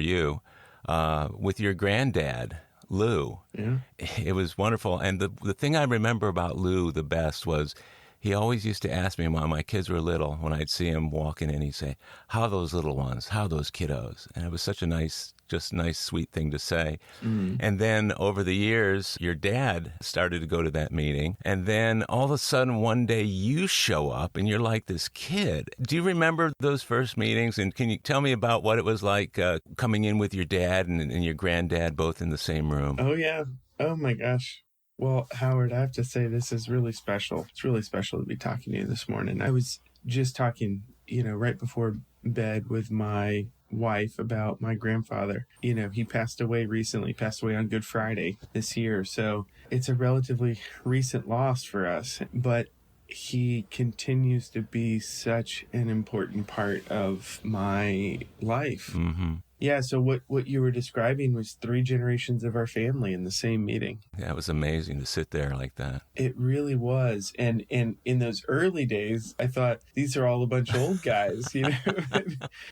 you with your granddad, Lou. Yeah. It was wonderful. And the thing I remember about Lou the best was he always used to ask me when my kids were little, when I'd see him walking in, he'd say, how those little ones, how those kiddos? And it was such a nice, sweet thing to say. Mm-hmm. And then over the years, your dad started to go to that meeting. And then all of a sudden, one day you show up and you're like this kid. Do you remember those first meetings? And can you tell me about what it was like coming in with your dad and your granddad both in the same room? Oh, yeah. Oh, my gosh. Well, Howard, I have to say this is really special. It's really special to be talking to you this morning. I was just talking, right before bed with my wife about my grandfather. He passed away recently, passed away on Good Friday this year. So it's a relatively recent loss for us, but he continues to be such an important part of my life. Mm-hmm. Yeah, so what you were describing was 3 generations of our family in the same meeting. Yeah, it was amazing to sit there like that. It really was. And in those early days, I thought, these are all a bunch of old guys,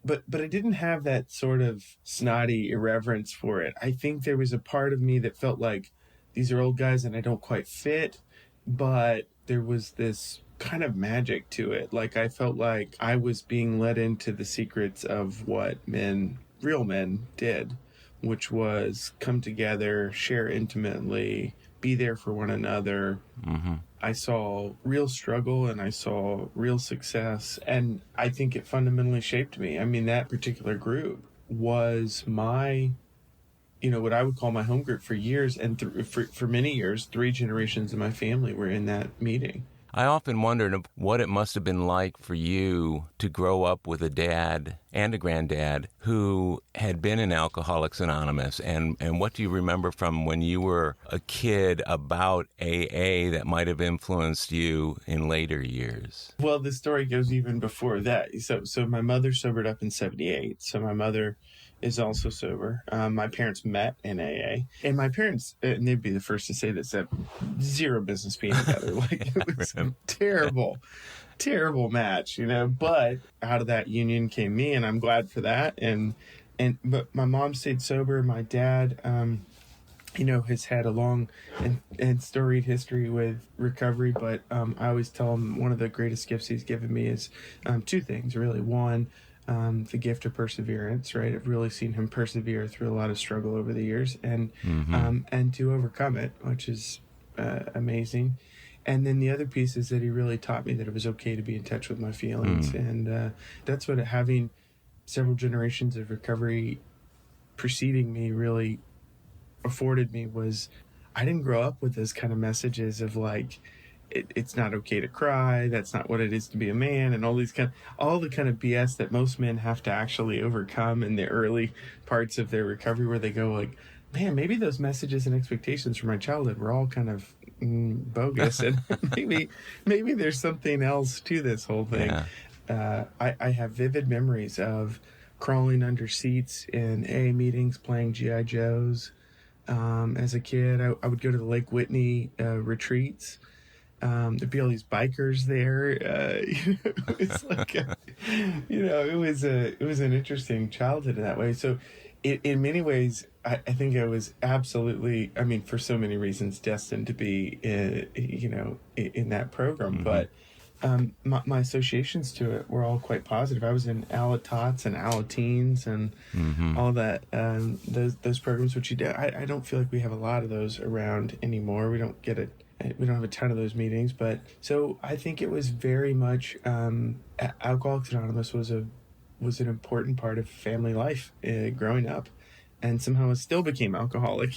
But I didn't have that sort of snotty irreverence for it. I think there was a part of me that felt like, these are old guys and I don't quite fit, but there was this kind of magic to it. Like I felt like I was being led into the secrets of what real men did, which was come together, share intimately, be there for one another. Mm-hmm. I saw real struggle and I saw real success, and I think it fundamentally shaped me. I mean, that particular group was my, what I would call my home group for years, and for many years, 3 generations of my family were in that meeting. I often wondered what it must have been like for you to grow up with a dad and a granddad who had been in Alcoholics Anonymous. And what do you remember from when you were a kid about AA that might have influenced you in later years? Well, the story goes even before that. So my mother sobered up in 1978. So my mother is also sober. My parents met in AA. And my parents, and they'd be the first to say this, have zero business being together. Like, it was a terrible match, But out of that union came me, and I'm glad for that. But my mom stayed sober. My dad, has had a long and storied history with recovery. But I always tell him one of the greatest gifts he's given me is 2 things, really. One, the gift of perseverance, right? I've really seen him persevere through a lot of struggle over the years and to overcome it, which is amazing. And then the other piece is that he really taught me that it was okay to be in touch with my feelings. And that's what having several generations of recovery preceding me really afforded me. Was I didn't grow up with those kind of messages of like, it's not okay to cry, that's not what it is to be a man, and all the kind of BS that most men have to actually overcome in the early parts of their recovery, where they go like, man, maybe those messages and expectations from my childhood were all kind of bogus, and maybe there's something else to this whole thing. Yeah. I have vivid memories of crawling under seats in AA meetings, playing G.I. Joes. As a kid, I would go to the Lake Whitney retreats. There'd be all these bikers there. It was like, it was an interesting childhood in that way. So in many ways, I think I was absolutely, for so many reasons, destined to be, in that program. Mm-hmm. But my associations to it were all quite positive. I was in Alatots and Alateens and all that, those programs, which I don't feel like we have a lot of those around anymore. We don't have a ton of those meetings, but so I think it was very much Alcoholics Anonymous was an important part of family life growing up, and somehow it still became alcoholic,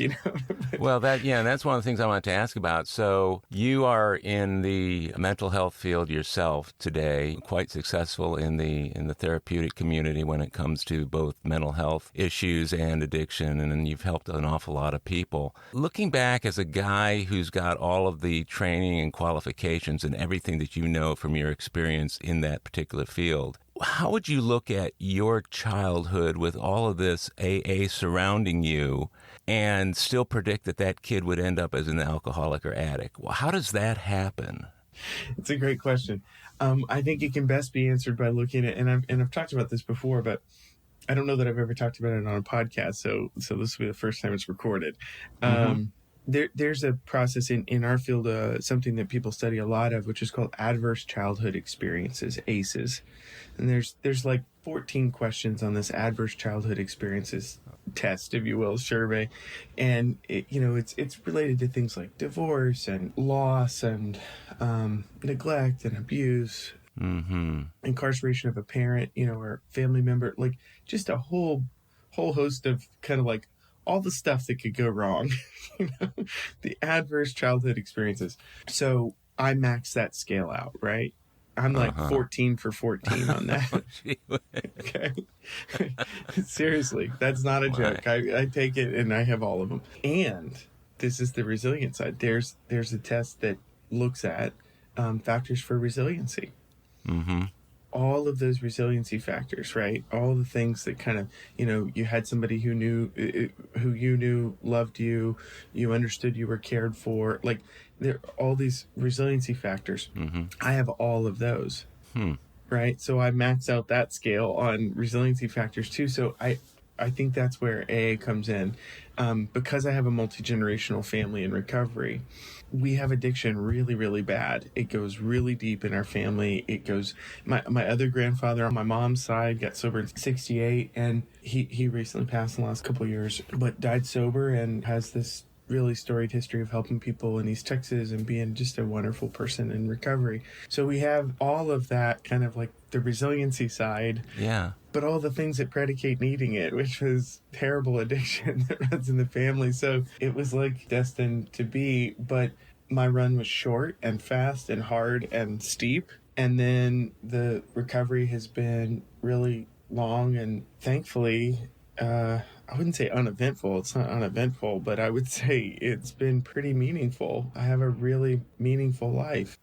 Well, that's one of the things I wanted to ask about. So you are in the mental health field yourself today, quite successful in the therapeutic community when it comes to both mental health issues and addiction, and you've helped an awful lot of people. Looking back as a guy who's got all of the training and qualifications and everything that you know from your experience in that particular field, how would you look at your childhood with all of this AA surrounding you and still predict that kid would end up as an alcoholic or addict? Well, how does that happen? It's a great question. I think it can best be answered by looking at, and I've talked about this before, but I don't know that I've ever talked about it on a podcast, so this will be the first time it's recorded. Mm-hmm. There's a process in our field, something that people study a lot of, which is called adverse childhood experiences, ACEs. And there's like 14 questions on this adverse childhood experiences test, if you will, survey, and it's related to things like divorce and loss and neglect and abuse, Mm-hmm. incarceration of a parent, or family member, like just a whole host of kind of like all the stuff that could go wrong, the adverse childhood experiences. So I max that scale out, right? I'm like 14 for 14 on that. Okay. Seriously, that's not a joke. I take it and I have all of them. And this is the resilient side. There's a test that looks at factors for resiliency. Mm-hmm. All of those resiliency factors, right? All the things that kind of, you had somebody who you knew loved you, you understood you were cared for. Like, there are all these resiliency factors. Mm-hmm. I have all of those, right? So I max out that scale on resiliency factors too. So I think that's where AA comes in. Because I have a multi-generational family in recovery, we have addiction really, really bad. It goes really deep in our family. It goes, my other grandfather on my mom's side got sober at 68, and he recently passed in the last couple of years, but died sober and has this really storied history of helping people in East Texas and being just a wonderful person in recovery. So we have all of that kind of like the resiliency side. Yeah. But all the things that predicate needing it, which was terrible addiction that runs in the family. So it was like destined to be. But my run was short and fast and hard and steep. And then the recovery has been really long and thankfully, I wouldn't say uneventful. It's not uneventful, but I would say it's been pretty meaningful. I have a really meaningful life.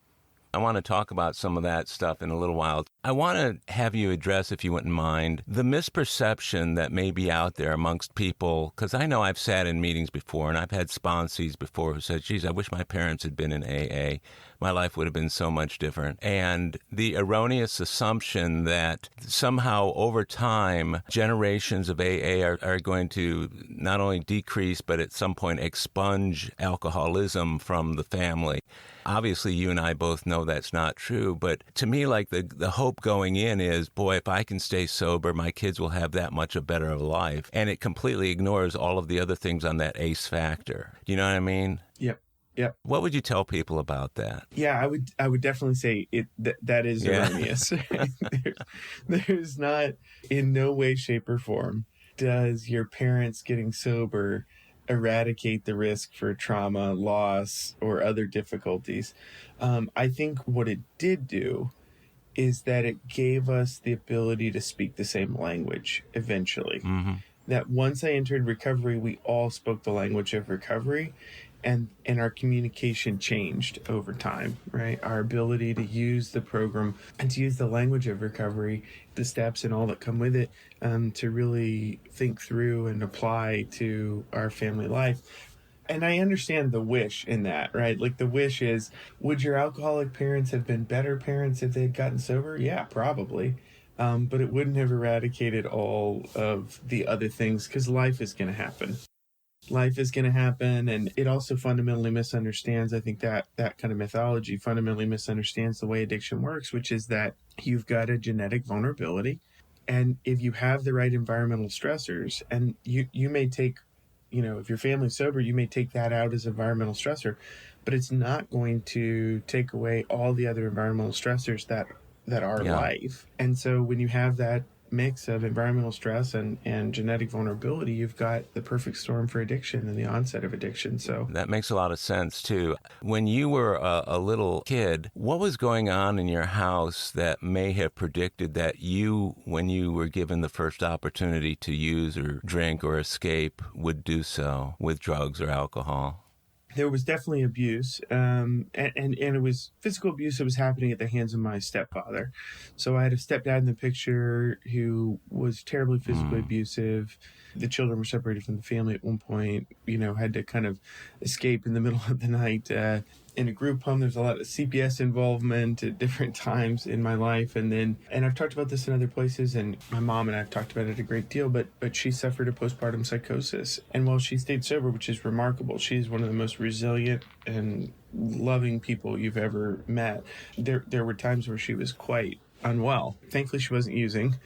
I want to talk about some of that stuff in a little while. I want to have you address, if you wouldn't mind, the misperception that may be out there amongst people, because I know I've sat in meetings before and I've had sponsees before who said, geez, I wish my parents had been in AA. My life would have been so much different. And the erroneous assumption that somehow over time, generations of AA are going to not only decrease, but at some point expunge alcoholism from the family. Obviously, you and I both know that's not true, but to me, like the hope going in is, boy, if I can stay sober, my kids will have that much a better of a life. And it completely ignores all of the other things on that ACE factor. Do you know what I mean? Yep. What would you tell people about that? Yeah, I would definitely say that is erroneous. There's not, in no way, shape, or form does your parents getting sober eradicate the risk for trauma, loss, or other difficulties. I think what it did do is that it gave us the ability to speak the same language eventually. Mm-hmm. That once I entered recovery, we all spoke the language of recovery, and our communication changed over time, right? Our ability to use the program and to use the language of recovery, the steps and all that come with it, to really think through and apply to our family life. And I understand the wish in that, right? Like the wish is, would your alcoholic parents have been better parents if they'd gotten sober? Yeah, probably. But it wouldn't have eradicated all of the other things because life is going to happen. Life is going to happen, and it also fundamentally misunderstands, I think that kind of mythology fundamentally misunderstands the way addiction works, which is that you've got a genetic vulnerability, and if you have the right environmental stressors, and you may take, if your family's sober, you may take that out as environmental stressor, but it's not going to take away all the other environmental stressors that are life. And so when you have that mix of environmental stress and genetic vulnerability, you've got the perfect storm for addiction and the onset of addiction. So that makes a lot of sense too. When you were a little kid, what was going on in your house that may have predicted that you, when you were given the first opportunity to use or drink or escape, would do so with drugs or alcohol? There was definitely abuse, and it was physical abuse that was happening at the hands of my stepfather. So I had a stepdad in the picture who was terribly physically abusive. The children were separated from the family at one point, had to kind of escape in the middle of the night. in a group home. There's a lot of CPS involvement at different times in my life. And I've talked about this in other places, and my mom and I have talked about it a great deal, but she suffered a postpartum psychosis. And while she stayed sober, which is remarkable, she's one of the most resilient and loving people you've ever met. There were times where she was quite unwell. Thankfully, she wasn't using,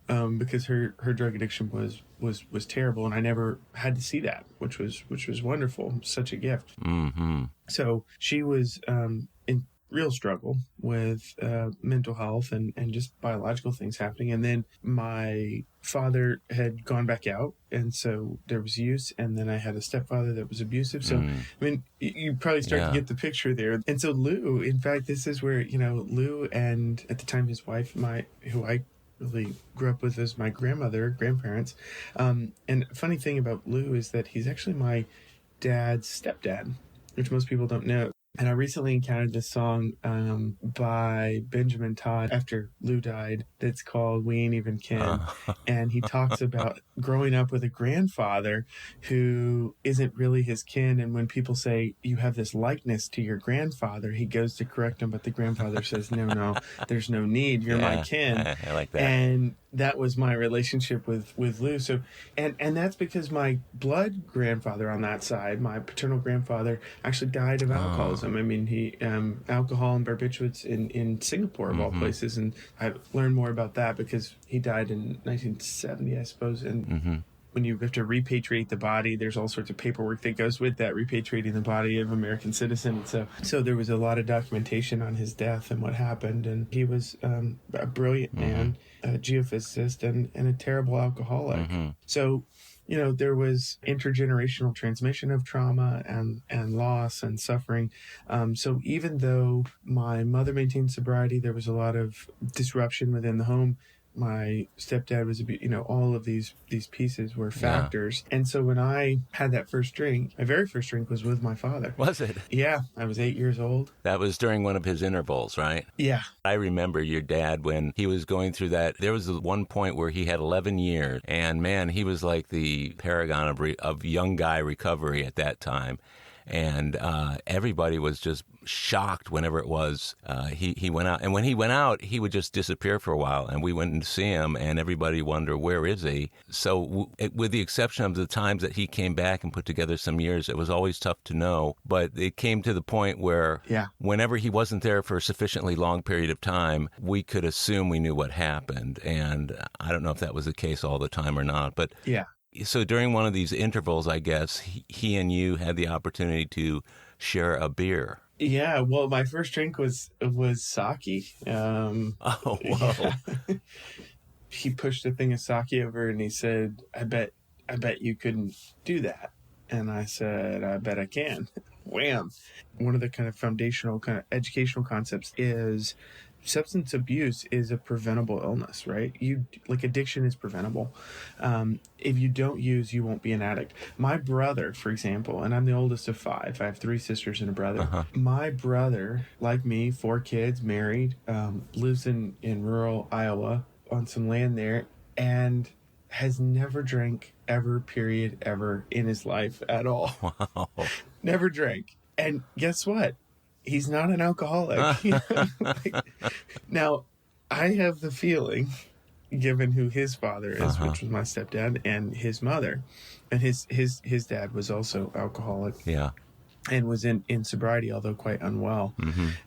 because her drug addiction was terrible, and I never had to see that, which was wonderful, such a gift. Mm-hmm. So she was in real struggle with mental health and just biological things happening. And then my father had gone back out, and so there was use. And then I had a stepfather that was abusive. So, I mean, you probably start to get the picture there. And so Lou, in fact, this is where, Lou and at the time his wife, who I really grew up with as my grandparents. And funny thing about Lou is that he's actually my dad's stepdad, which most people don't know. And I recently encountered this song by Benjamin Todd after Lou died that's called We Ain't Even Kin. And he talks about growing up with a grandfather who isn't really his kin. And when people say, you have this likeness to your grandfather, he goes to correct him. But the grandfather says, no, there's no need. You're my kin. I like that. And that was my relationship with Lou. So, and that's because my blood grandfather on that side, my paternal grandfather, actually died of alcoholism. I mean, he alcohol and barbiturates in Singapore of all places, and I learned more about that because he died in 1970, I suppose. And when you have to repatriate the body, there's all sorts of paperwork that goes with that, repatriating the body of an American citizen. So there was a lot of documentation on his death and what happened. And he was a brilliant man, a geophysicist, and a terrible alcoholic. So, there was intergenerational transmission of trauma and loss and suffering. So even though my mother maintained sobriety, there was a lot of disruption within the home. My stepdad was, all of these pieces were factors. And so when I had that first drink, my very first drink was with my father. Was it? Yeah, I was 8 years old. That was during one of his intervals, right? Yeah. I remember your dad when he was going through that. There was one point where he had 11 years, and man, he was like the paragon of young guy recovery at that time. And everybody was just shocked whenever it was he went out. And when he went out, he would just disappear for a while. And we went to see him, and everybody wondered, where is he? So with the exception of the times that he came back and put together some years, it was always tough to know. But it came to the point where whenever he wasn't there for a sufficiently long period of time, we could assume we knew what happened. And I don't know if that was the case all the time or not. But yeah. So during one of these intervals, I guess, he and you had the opportunity to share a beer. Yeah, well, my first drink was sake. Oh, whoa. Yeah. He pushed a thing of sake over and he said, I bet you couldn't do that. And I said, I bet I can. Wham. One of the kind of foundational kind of educational concepts is substance abuse is a preventable illness, right? Addiction is preventable. If you don't use, you won't be an addict. My brother, for example, and I'm the oldest of 5. I have 3 sisters and a brother. My brother, like me, 4 kids, married, lives in rural Iowa on some land there, and has never drank ever in his life at all. Wow. Never drank. And guess what? He's not an alcoholic. Now, I have the feeling, given who his father is, which was my stepdad, and his mother, and his dad was also alcoholic. Yeah. And was in sobriety, although quite unwell,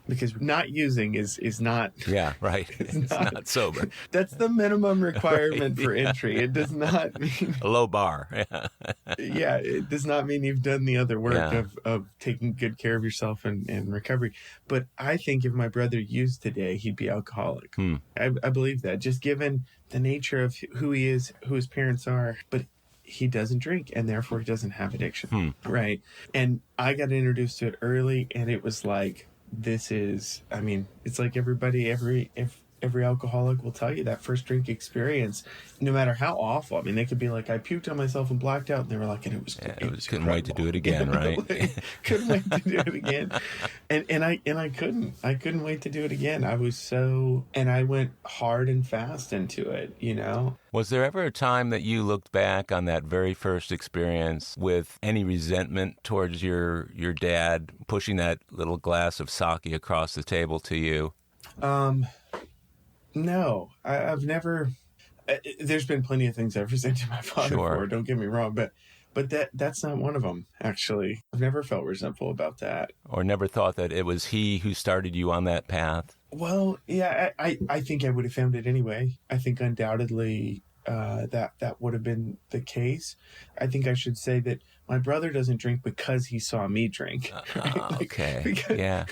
because not using is not. Yeah, right. It's not sober. That's the minimum requirement for entry. It does not mean a low bar. Yeah, it does not mean you've done the other work of taking good care of yourself and recovery. But I think if my brother used today, he'd be alcoholic. I believe that, just given the nature of who he is, who his parents are. But he doesn't drink, and therefore he doesn't have addiction. Right. And I got introduced to it early, and it was like, it's like everybody, every alcoholic will tell you that first drink experience, no matter how awful. I mean, they could be like, I puked on myself and blacked out, and they were like, and it was couldn't wait to do it again, right? Couldn't wait to do it again, and I couldn't wait to do it again. I was so, and I went hard and fast into it, you know. Was there ever a time that you looked back on that very first experience with any resentment towards your dad pushing that little glass of sake across the table to you? No, I've never. There's been plenty of things I've resented my father for. Don't get me wrong, but that's not one of them. Actually, I've never felt resentful about that, or never thought that it was he who started you on that path. Well, yeah, I think I would have found it anyway. I think undoubtedly that would have been the case. I think I should say that my brother doesn't drink because he saw me drink. Right? Okay. Because, yeah.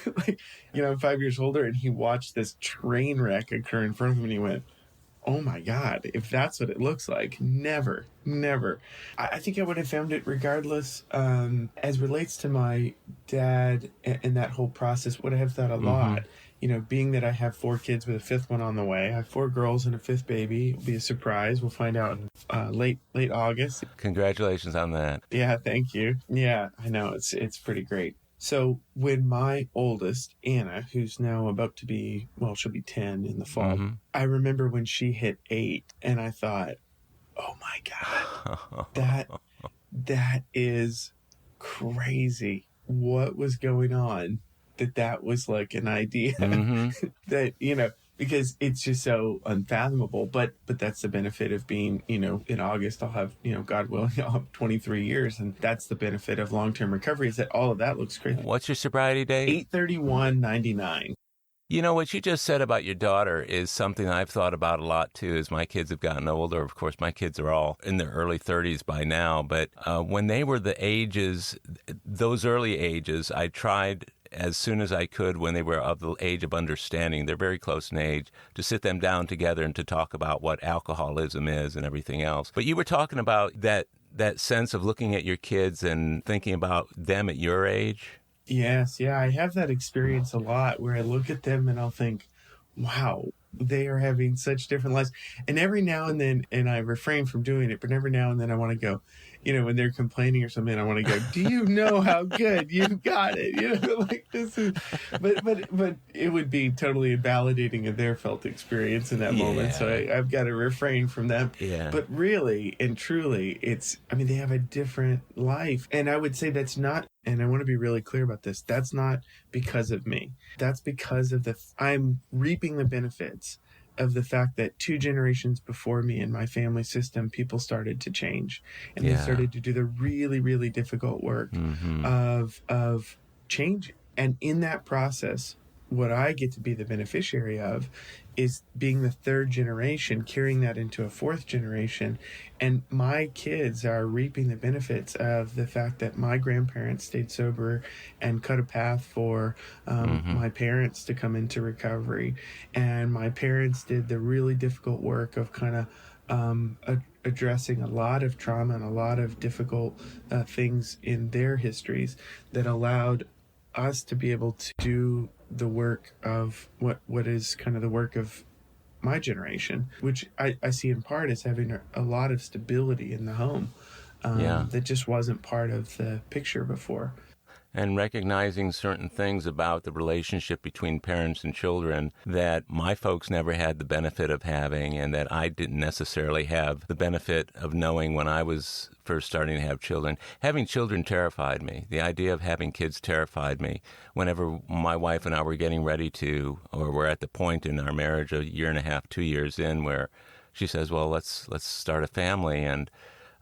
I'm 5 years older, and he watched this train wreck occur in front of him, and he went, "Oh my God, if that's what it looks like, never. I think I would have found it regardless. As relates to my dad and that whole process, would I have thought a lot. Being that I have 4 kids with a 5th one on the way, I have 4 girls and a 5th baby. It'll be a surprise. We'll find out in late August. Congratulations on that. Yeah, thank you. Yeah, I know. It's pretty great. So when my oldest, Anna, who's now about to be, she'll be 10 in the fall, I remember when she hit 8, and I thought, oh my God, that is crazy. What was going on? That was like an idea that, because it's just so unfathomable, but that's the benefit of being, in August, I'll have, God willing, I'll have 23 years. And that's the benefit of long-term recovery, is that all of that looks great. What's your sobriety date? 8/31/99. What you just said about your daughter is something I've thought about a lot, too, as my kids have gotten older. Of course, my kids are all in their early 30s by now. But when they were the ages, those early ages, I tried as soon as I could, when they were of the age of understanding, they're very close in age, to sit them down together and to talk about what alcoholism is and everything else. But you were talking about that sense of looking at your kids and thinking about them at your age. Yes, yeah, I have that experience a lot where I look at them and I'll think, wow, they are having such different lives. And every now and then, and I refrain from doing it, but every now and then I want to go, when they're complaining or something, I want to go, do you know how good you've got it? Like this is, but it would be totally invalidating of their felt experience in that moment. So I've got to refrain from that. Yeah. But really and truly, they have a different life. And I would say that's not, and I want to be really clear about this, that's not because of me. That's because of I'm reaping the benefits of the fact that 2 generations before me in my family system, people started to change, and they started to do the really, really difficult work of change. And in that process, what I get to be the beneficiary of is being the 3rd generation, carrying that into a 4th generation. And my kids are reaping the benefits of the fact that my grandparents stayed sober and cut a path for my parents to come into recovery. And my parents did the really difficult work of kind of addressing a lot of trauma and a lot of difficult things in their histories that allowed us to be able to do the work of what is kind of the work of my generation, which I see in part as having a lot of stability in the home that just wasn't part of the picture before. And recognizing certain things about the relationship between parents and children that my folks never had the benefit of having, and that I didn't necessarily have the benefit of knowing when I was first starting to have children. Having children terrified me. The idea of having kids terrified me. Whenever my wife and I were getting ready to, or we're at the point in our marriage, 1.5 years, 2 years in, where she says, well, let's start a family. And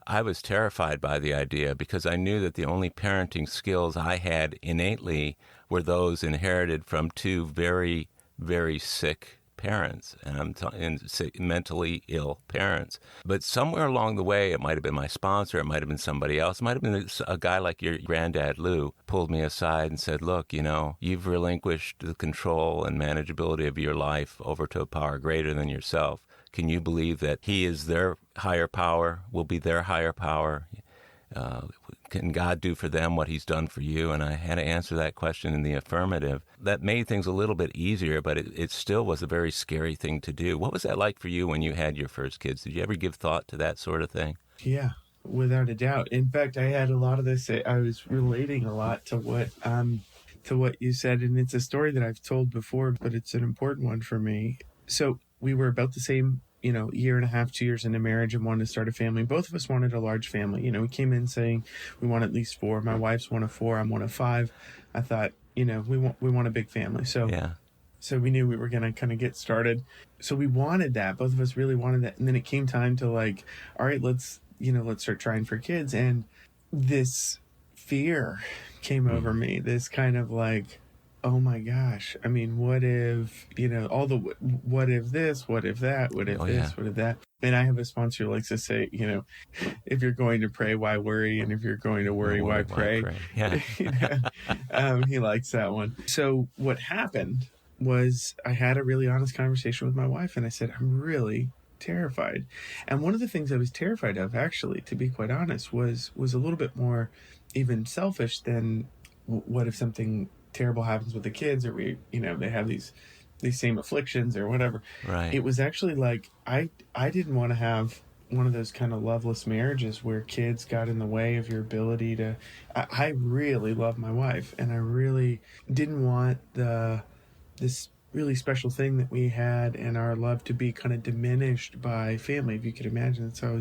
I was terrified by the idea, because I knew that the only parenting skills I had innately were those inherited from 2 very, very sick parents, and mentally ill parents. But somewhere along the way, it might have been my sponsor, it might have been somebody else, it might have been a guy like your granddad, Lou, pulled me aside and said, look, you've relinquished the control and manageability of your life over to a power greater than yourself. Can you believe that he is their higher power, will be their higher power? can God do for them what he's done for you? And I had to answer that question in the affirmative. That made things a little bit easier, but it still was a very scary thing to do. What was that like for you when you had your first kids? Did you ever give thought to that sort of thing? Yeah, without a doubt. In fact, I had a lot of this. I was relating a lot to what you said, and it's a story that I've told before, but it's an important one for me. So we were about the same, year and a half, 2 years into marriage and wanted to start a family. Both of us wanted a large family. We came in saying we want at least 4. My wife's one of 4. I'm one of 5. I thought, we want a big family. So Yeah. So we knew we were going to kind of get started. So we wanted that. Both of us really wanted that. And then it came time to all right, let's start trying for kids. And this fear came over me, this kind of oh my gosh. I mean, what if, all the, what if this, what if that, what if what if that? And I have a sponsor who likes to say, if you're going to pray, why worry? And if you're going to worry, why pray? Yeah. He likes that one. So what happened was I had a really honest conversation with my wife, and I said, I'm really terrified. And one of the things I was terrified of, actually, to be quite honest, was a little bit more even selfish than what if something terrible happens with the kids, or they have these same afflictions or whatever. Right. It was actually I didn't want to have one of those kind of loveless marriages where kids got in the way of your ability to. I really love my wife, and I really didn't want this really special thing that we had and our love to be kind of diminished by family, if you could imagine. So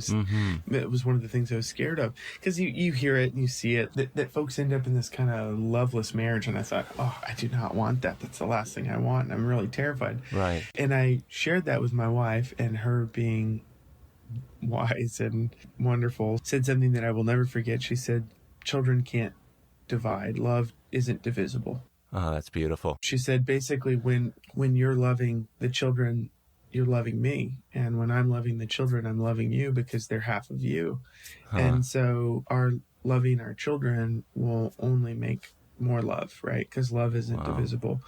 it was one of the things I was scared of, because you hear it and you see it, that folks end up in this kind of loveless marriage. And I thought, I do not want that. That's the last thing I want. And I'm really terrified. Right. And I shared that with my wife, and her, being wise and wonderful, said something that I will never forget. She said, children can't divide. Love isn't divisible. Oh, that's beautiful. She said, basically, when you're loving the children, you're loving me. And when I'm loving the children, I'm loving you, because they're half of you. And so our loving our children will only make more love, right? Because love isn't divisible.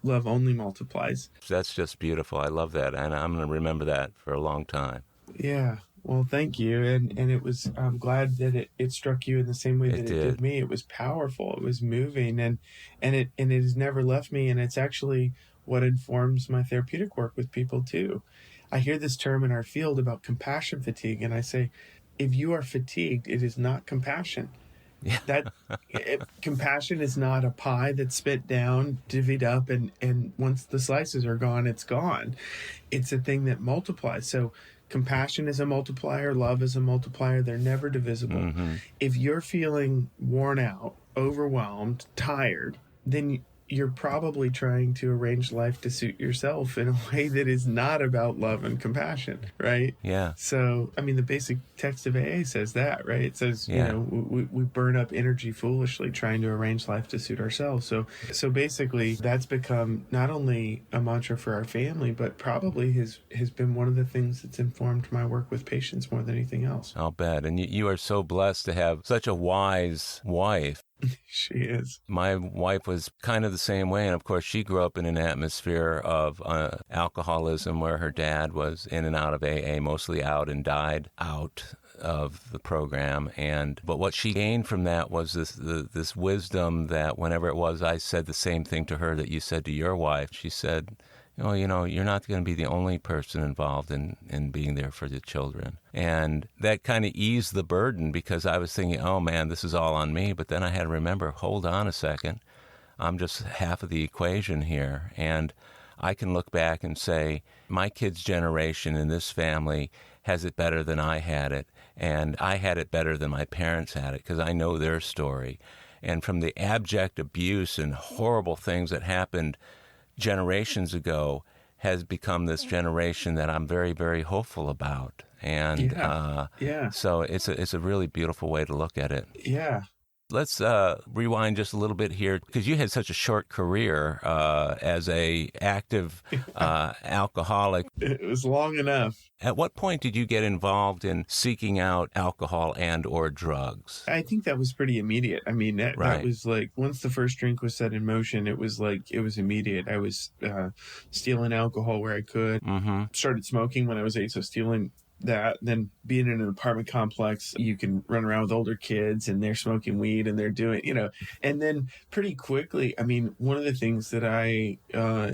Love only multiplies. That's just beautiful. I love that. And I'm going to remember that for a long time. Yeah. Well, thank you. And it was, I'm glad that it struck you in the same way that it did me. It was powerful. It was moving, and it has never left me. And it's actually what informs my therapeutic work with people too. I hear this term in our field about compassion fatigue, and I say, if you are fatigued, it is not compassion. Yeah. Compassion is not a pie that's spit down, divvied up, and once the slices are gone, it's gone. It's a thing that multiplies. So compassion is a multiplier. Love is a multiplier. They're never divisible. Mm-hmm. If you're feeling worn out, overwhelmed, tired, then you're probably trying to arrange life to suit yourself in a way that is not about love and compassion, right? Yeah. So, I mean, the basic text of AA says that, right? It says, we burn up energy foolishly trying to arrange life to suit ourselves. So basically, that's become not only a mantra for our family, but probably has been one of the things that's informed my work with patients more than anything else. I'll bet. And you are so blessed to have such a wise wife. She is. My wife was kind of the same way. And of course, she grew up in an atmosphere of alcoholism, where her dad was in and out of AA, mostly out, and died out of the program. But what she gained from that was this wisdom that whenever it was I said the same thing to her that you said to your wife, she said, you're not going to be the only person involved in being there for the children. And that kind of eased the burden, because I was thinking, oh man, this is all on me. But then I had to remember, hold on a second, I'm just half of the equation here. And I can look back and say, my kids' generation in this family has it better than I had it. And I had it better than my parents had it, because I know their story. And from the abject abuse and horrible things that happened generations ago, has become this generation that I'm very, very hopeful about. And so it's a really beautiful way to look at it. Yeah. Let's rewind just a little bit here, because you had such a short career as a active alcoholic. It was long enough. At what point did you get involved in seeking out alcohol and or drugs? I think that was pretty immediate. I mean, that was once the first drink was set in motion, it was immediate. I was stealing alcohol where I could. Mm-hmm. Started smoking when I was 8, so stealing that. Then being in an apartment complex, you can run around with older kids and they're smoking weed and they're doing, and then pretty quickly, I mean, one of the things that I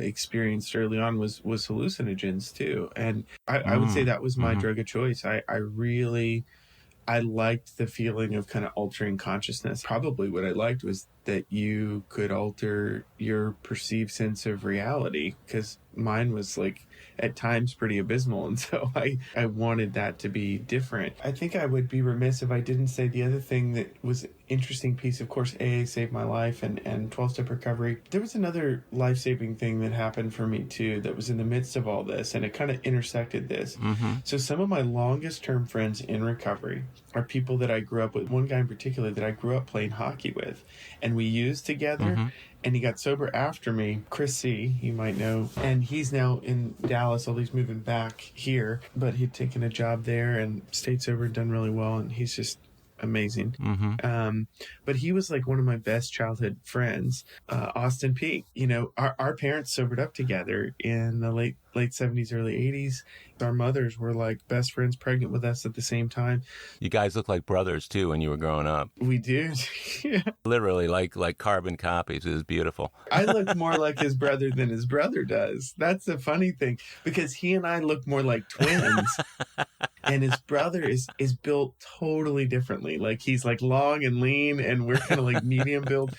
experienced early on was hallucinogens too. And I would say that was my drug of choice. I liked the feeling of kind of altering consciousness. Probably what I liked was that you could alter your perceived sense of reality, because mine was like at times pretty abysmal. And so I wanted that to be different. I think I would be remiss if I didn't say the other thing that was an interesting piece. Of course, AA saved my life and 12-step recovery. There was another life-saving thing that happened for me too that was in the midst of all this, and it kind of intersected this. So some of my longest term friends in recovery are people that I grew up with. One guy in particular that I grew up playing hockey with, and we used together. And he got sober after me. Chris C., you might know. And he's now in Dallas, although he's moving back here. But he'd taken a job there and stayed sober and done really well. And he's just amazing. But he was like one of my best childhood friends. Austin Peak. Our parents sobered up together in the late 70s, early 80s. Our mothers were like best friends, pregnant with us at the same time. You guys look like brothers too when you were growing up. We did. Yeah. Literally like carbon copies. It was beautiful. I look more like his brother than his brother does. That's the funny thing, because he and I look more like twins. And his brother is built totally differently. Like he's like long and lean, and we're kind of like medium build.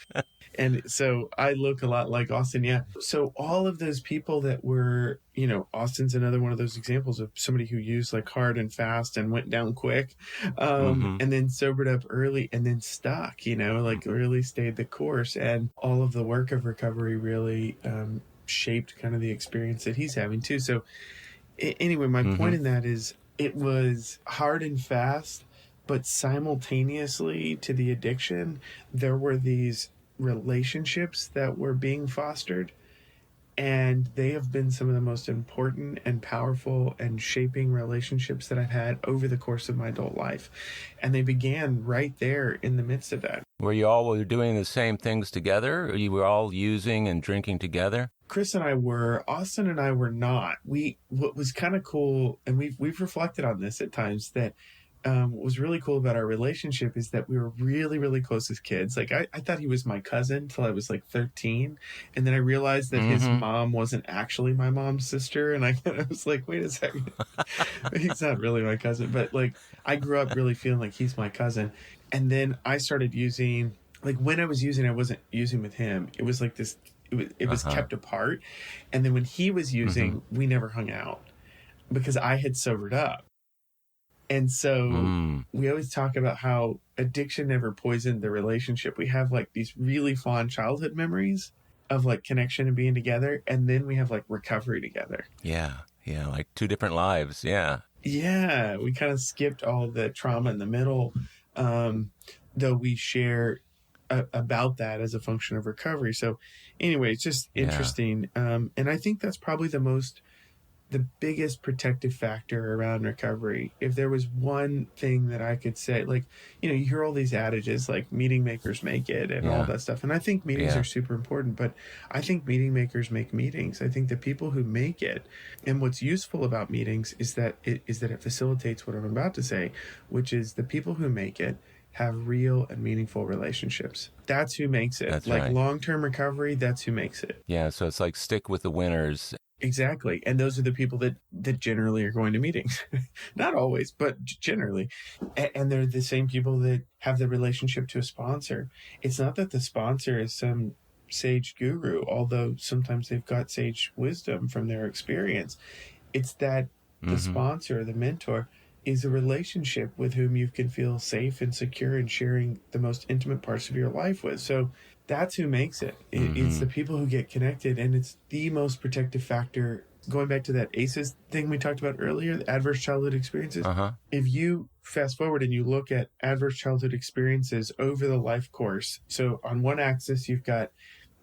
And so I look a lot like Austin. Yeah. So all of those people that were, Austin's another one of those examples of somebody who used like hard and fast and went down quick, and then sobered up early and then stuck, like really stayed the course. And all of the work of recovery really shaped kind of the experience that he's having too. So anyway, my point in that is it was hard and fast, but simultaneously to the addiction, there were these relationships that were being fostered, and they have been some of the most important and powerful and shaping relationships that I've had over the course of my adult life. And they began right there in the midst of that. Were you all doing the same things together? Or you were all using and drinking together? Chris and I were. Austin and I were not. What was kind of cool, and we've reflected on this at times, that what was really cool about our relationship is that we were really, really close as kids. Like I thought he was my cousin till I was like 13. And then I realized that his mom wasn't actually my mom's sister. And I was like, wait a second, he's not really my cousin. But like, I grew up really feeling like he's my cousin. And then I started using, like when I was using, I wasn't using with him. It was like this, it was kept apart. And then when he was using, we never hung out because I had sobered up. And so we always talk about how addiction never poisoned the relationship. We have like these really fond childhood memories of like connection and being together. And then we have like recovery together. Yeah. Yeah. Like two different lives. Yeah. Yeah. We kind of skipped all the trauma in the middle, though we share about that as a function of recovery. So anyway, it's just interesting. And I think that's probably the biggest protective factor around recovery. If there was one thing that I could say, like, you hear all these adages like meeting makers make it and all that stuff. And I think meetings are super important, but I think meeting makers make meetings. I think the people who make it, and what's useful about meetings is that it facilitates what I'm about to say, which is the people who make it have real and meaningful relationships. That's who makes it. That's like right. Long-term recovery, that's who makes it. Yeah. So it's like stick with the winners. Exactly. And those are the people that generally are going to meetings. Not always, but generally. And they're the same people that have the relationship to a sponsor. It's not that the sponsor is some sage guru, although sometimes they've got sage wisdom from their experience. It's that the sponsor, the mentor, is a relationship with whom you can feel safe and secure in sharing the most intimate parts of your life with. So that's who makes it. It's the people who get connected, and it's the most protective factor. Going back to that ACEs thing we talked about earlier, the adverse childhood experiences. If you fast forward and you look at adverse childhood experiences over the life course, so on one axis, you've got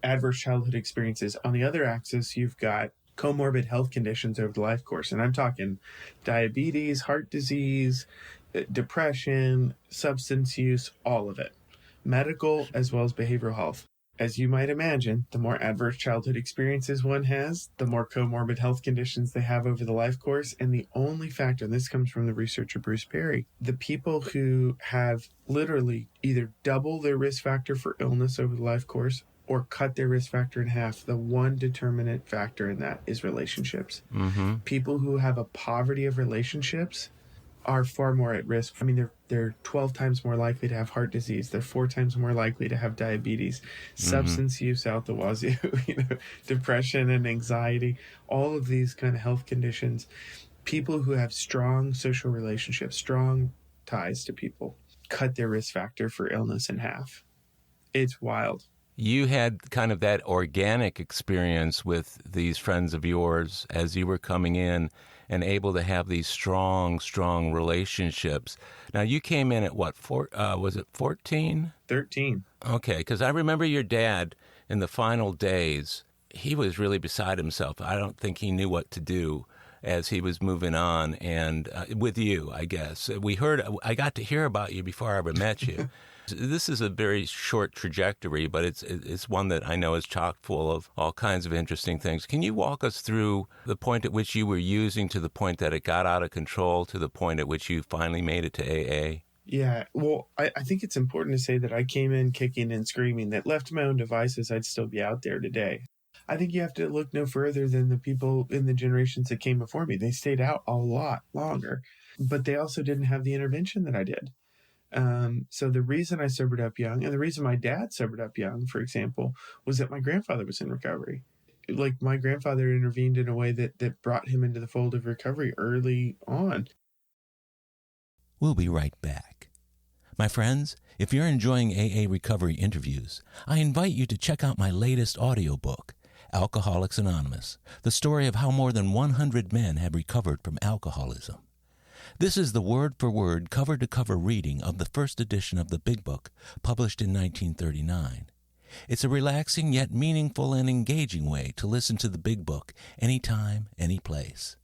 adverse childhood experiences. On the other axis, you've got comorbid health conditions over the life course. And I'm talking diabetes, heart disease, depression, substance use, all of it. Medical as well as behavioral health. As you might imagine, the more adverse childhood experiences one has, the more comorbid health conditions they have over the life course. And the only factor, and this comes from the researcher Bruce Perry, the people who have literally either double their risk factor for illness over the life course or cut their risk factor in half, the one determinant factor in that is relationships. Mm-hmm. People who have a poverty of relationships are far more at risk. I mean, they're 12 times more likely to have heart disease. They're 4 times more likely to have diabetes, substance use out the wazoo, depression and anxiety, all of these kind of health conditions. People who have strong social relationships, strong ties to people, cut their risk factor for illness in half. It's wild. You had kind of that organic experience with these friends of yours as you were coming in and able to have these strong relationships. Now, you came in at what, was it 14? 13. Okay, because I remember your dad in the final days, he was really beside himself. I don't think he knew what to do as he was moving on, and with you, I guess. I got to hear about you before I ever met you. This is a very short trajectory, but it's one that I know is chock full of all kinds of interesting things. Can you walk us through the point at which you were using to the point that it got out of control to the point at which you finally made it to AA? Yeah, well, I think it's important to say that I came in kicking and screaming, that left to my own devices, I'd still be out there today. I think you have to look no further than the people in the generations that came before me. They stayed out a lot longer, but they also didn't have the intervention that I did. So the reason I sobered up young, and the reason my dad sobered up young, for example, was that my grandfather was in recovery. Like, my grandfather intervened in a way that brought him into the fold of recovery early on. We'll be right back. My friends, if you're enjoying AA recovery interviews, I invite you to check out my latest audiobook, Alcoholics Anonymous, the story of how more than 100 men have recovered from alcoholism. This is the word-for-word, cover-to-cover reading of the first edition of the Big Book, published in 1939. It's a relaxing yet meaningful and engaging way to listen to the Big Book anytime, any place.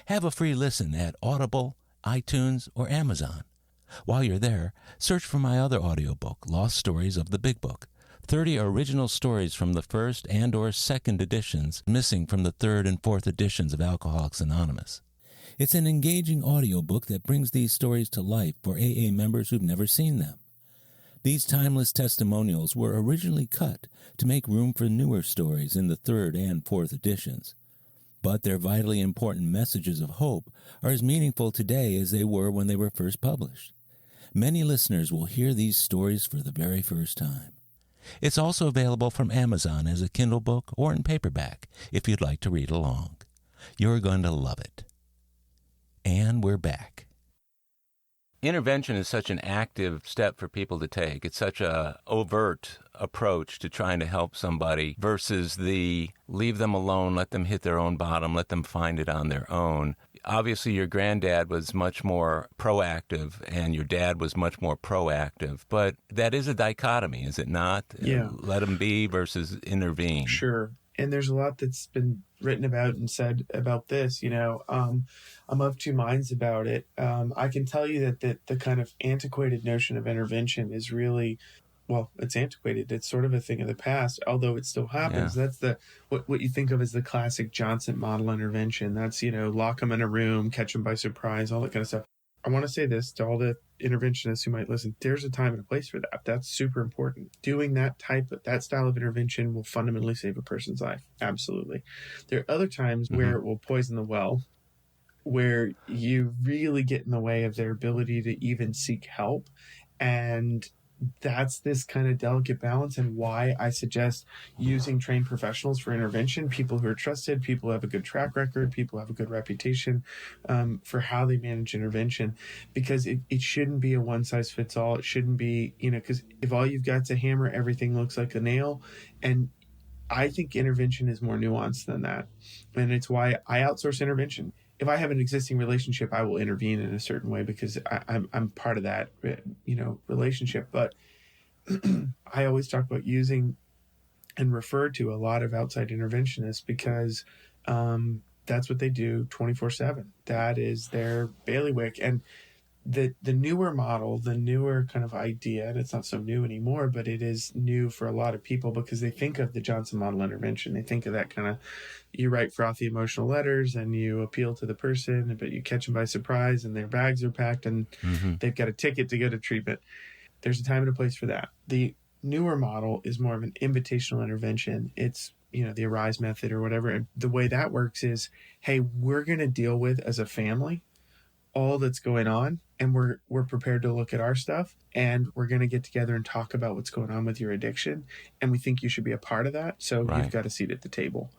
Have a free listen at Audible, iTunes, or Amazon. While you're there, search for my other audiobook, Lost Stories of the Big Book, 30 original stories from the first and or second editions missing from the third and fourth editions of Alcoholics Anonymous. It's an engaging audiobook that brings these stories to life for AA members who've never seen them. These timeless testimonials were originally cut to make room for newer stories in the third and fourth editions. But their vitally important messages of hope are as meaningful today as they were when they were first published. Many listeners will hear these stories for the very first time. It's also available from Amazon as a Kindle book or in paperback if you'd like to read along. You're going to love it. And we're back. Intervention is such an active step for people to take. It's such a overt approach to trying to help somebody versus the leave them alone, let them hit their own bottom, let them find it on their own. Obviously, your granddad was much more proactive and your dad was much more proactive, but that is a dichotomy, is it not? Yeah. Let them be versus intervene. Sure. And there's a lot that's been written about and said about this. I'm of two minds about it. I can tell you that the kind of antiquated notion of intervention is really, well, it's antiquated. It's sort of a thing of the past, although it still happens. Yeah. That's what you think of as the classic Johnson model intervention. That's, lock them in a room, catch them by surprise, all that kind of stuff. I want to say this to all the interventionists who might listen. There's a time and a place for that. That's super important. Doing that style of intervention will fundamentally save a person's life. Absolutely. There are other times where it will poison the well, where you really get in the way of their ability to even seek help. And that's this kind of delicate balance, and why I suggest using trained professionals for intervention, people who are trusted, people who have a good track record, people who have a good reputation for how they manage intervention, because it shouldn't be a one-size-fits-all. It shouldn't be, because if all you've got is a hammer, everything looks like a nail. And I think intervention is more nuanced than that. And it's why I outsource intervention. If I have an existing relationship, I will intervene in a certain way because I'm part of that, relationship. But I always talk about using and refer to a lot of outside interventionists because that's what they do 24/7. That is their bailiwick. And the newer model, the newer kind of idea, and it's not so new anymore, but it is new for a lot of people because they think of the Johnson model intervention. They think of that kind of, you write frothy emotional letters and you appeal to the person, but you catch them by surprise and their bags are packed and they've got a ticket to go to treatment. There's a time and a place for that. The newer model is more of an invitational intervention. It's, the Arise method or whatever. And the way that works is, hey, we're going to deal with, as a family, all that's going on, and we're prepared to look at our stuff, and we're going to get together and talk about what's going on with your addiction, and we think you should be a part of that. So You've got a seat at the table,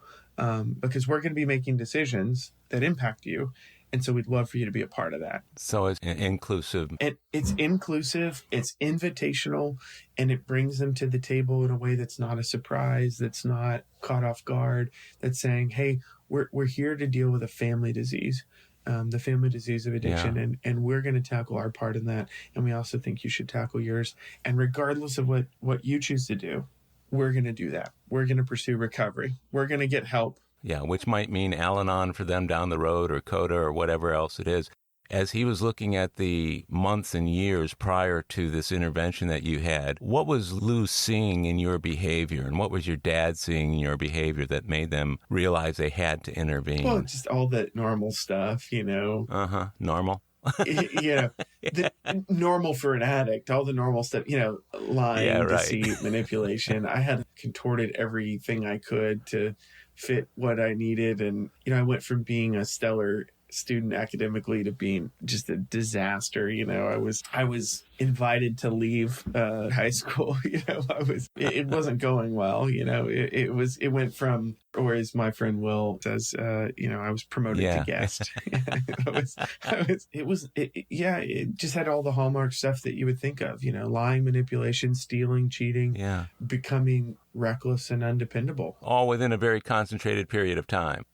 because we're going to be making decisions that impact you, and so we'd love for you to be a part of that. So it's inclusive. It's inclusive, it's invitational, and it brings them to the table in a way that's not a surprise, that's not caught off guard, that's saying, hey, we're here to deal with a family disease. The family disease of addiction, and we're going to tackle our part in that, and we also think you should tackle yours. And regardless of what you choose to do, we're going to do that. We're going to pursue recovery. We're going to get help. Yeah, which might mean Al-Anon for them down the road, or CODA, or whatever else it is. As he was looking at the months and years prior to this intervention that you had, what was Lou seeing in your behavior, and what was your dad seeing in your behavior that made them realize they had to intervene? Well, just all the normal stuff, Normal. The normal for an addict, all the normal stuff, lying, deceit, manipulation. I had contorted everything I could to fit what I needed. And, I went from being a stellar student academically to being just a disaster. I was invited to leave high school. It wasn't going well. It went from, or as my friend Will says, I was promoted to guest. It just had all the hallmark stuff that you would think of, lying, manipulation, stealing, cheating, becoming reckless and undependable. All within a very concentrated period of time.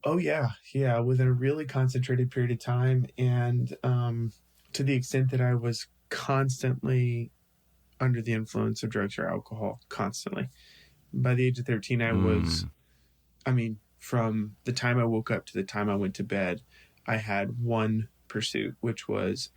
Oh, yeah. Yeah. Within a really concentrated period of time. And to the extent that I was constantly under the influence of drugs or alcohol, constantly. By the age of 13, I was, from the time I woke up to the time I went to bed, I had one pursuit, which was,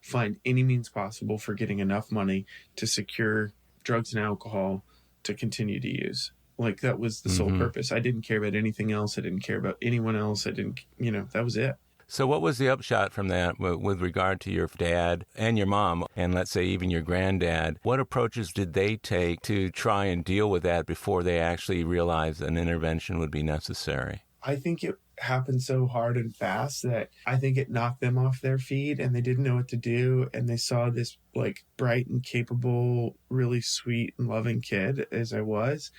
find any means possible for getting enough money to secure drugs and alcohol to continue to use. Like, that was the sole purpose. I didn't care about anything else. I didn't care about anyone else. I didn't, that was it. So what was the upshot from that with regard to your dad and your mom, and let's say even your granddad? What approaches did they take to try and deal with that before they actually realized an intervention would be necessary? I think it happened so hard and fast that I think it knocked them off their feet, and they didn't know what to do. And they saw this bright and capable, really sweet and loving kid, as I was,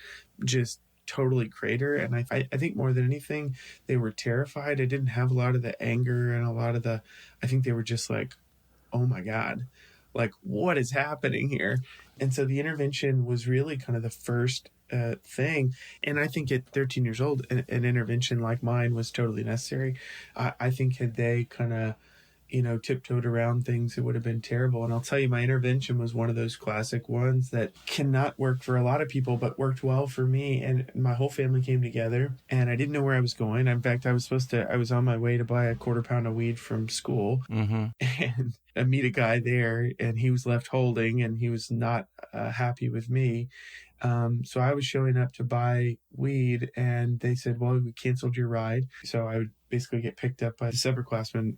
just totally crater. And I think more than anything, they were terrified. I didn't have a lot of the anger and I think they were just like, oh my God, what is happening here? And so the intervention was really kind of the first thing. And I think at 13 years old, an intervention like mine was totally necessary. I think had they kind of, tiptoed around things, it would have been terrible. And I'll tell you, my intervention was one of those classic ones that cannot work for a lot of people, but worked well for me. And my whole family came together, and I didn't know where I was going. In fact, I was on my way to buy a quarter pound of weed from school, and I meet a guy there, and he was left holding, and he was not happy with me. So I was showing up to buy weed, and they said, well, we canceled your ride. So I would basically get picked up by a upperclassman,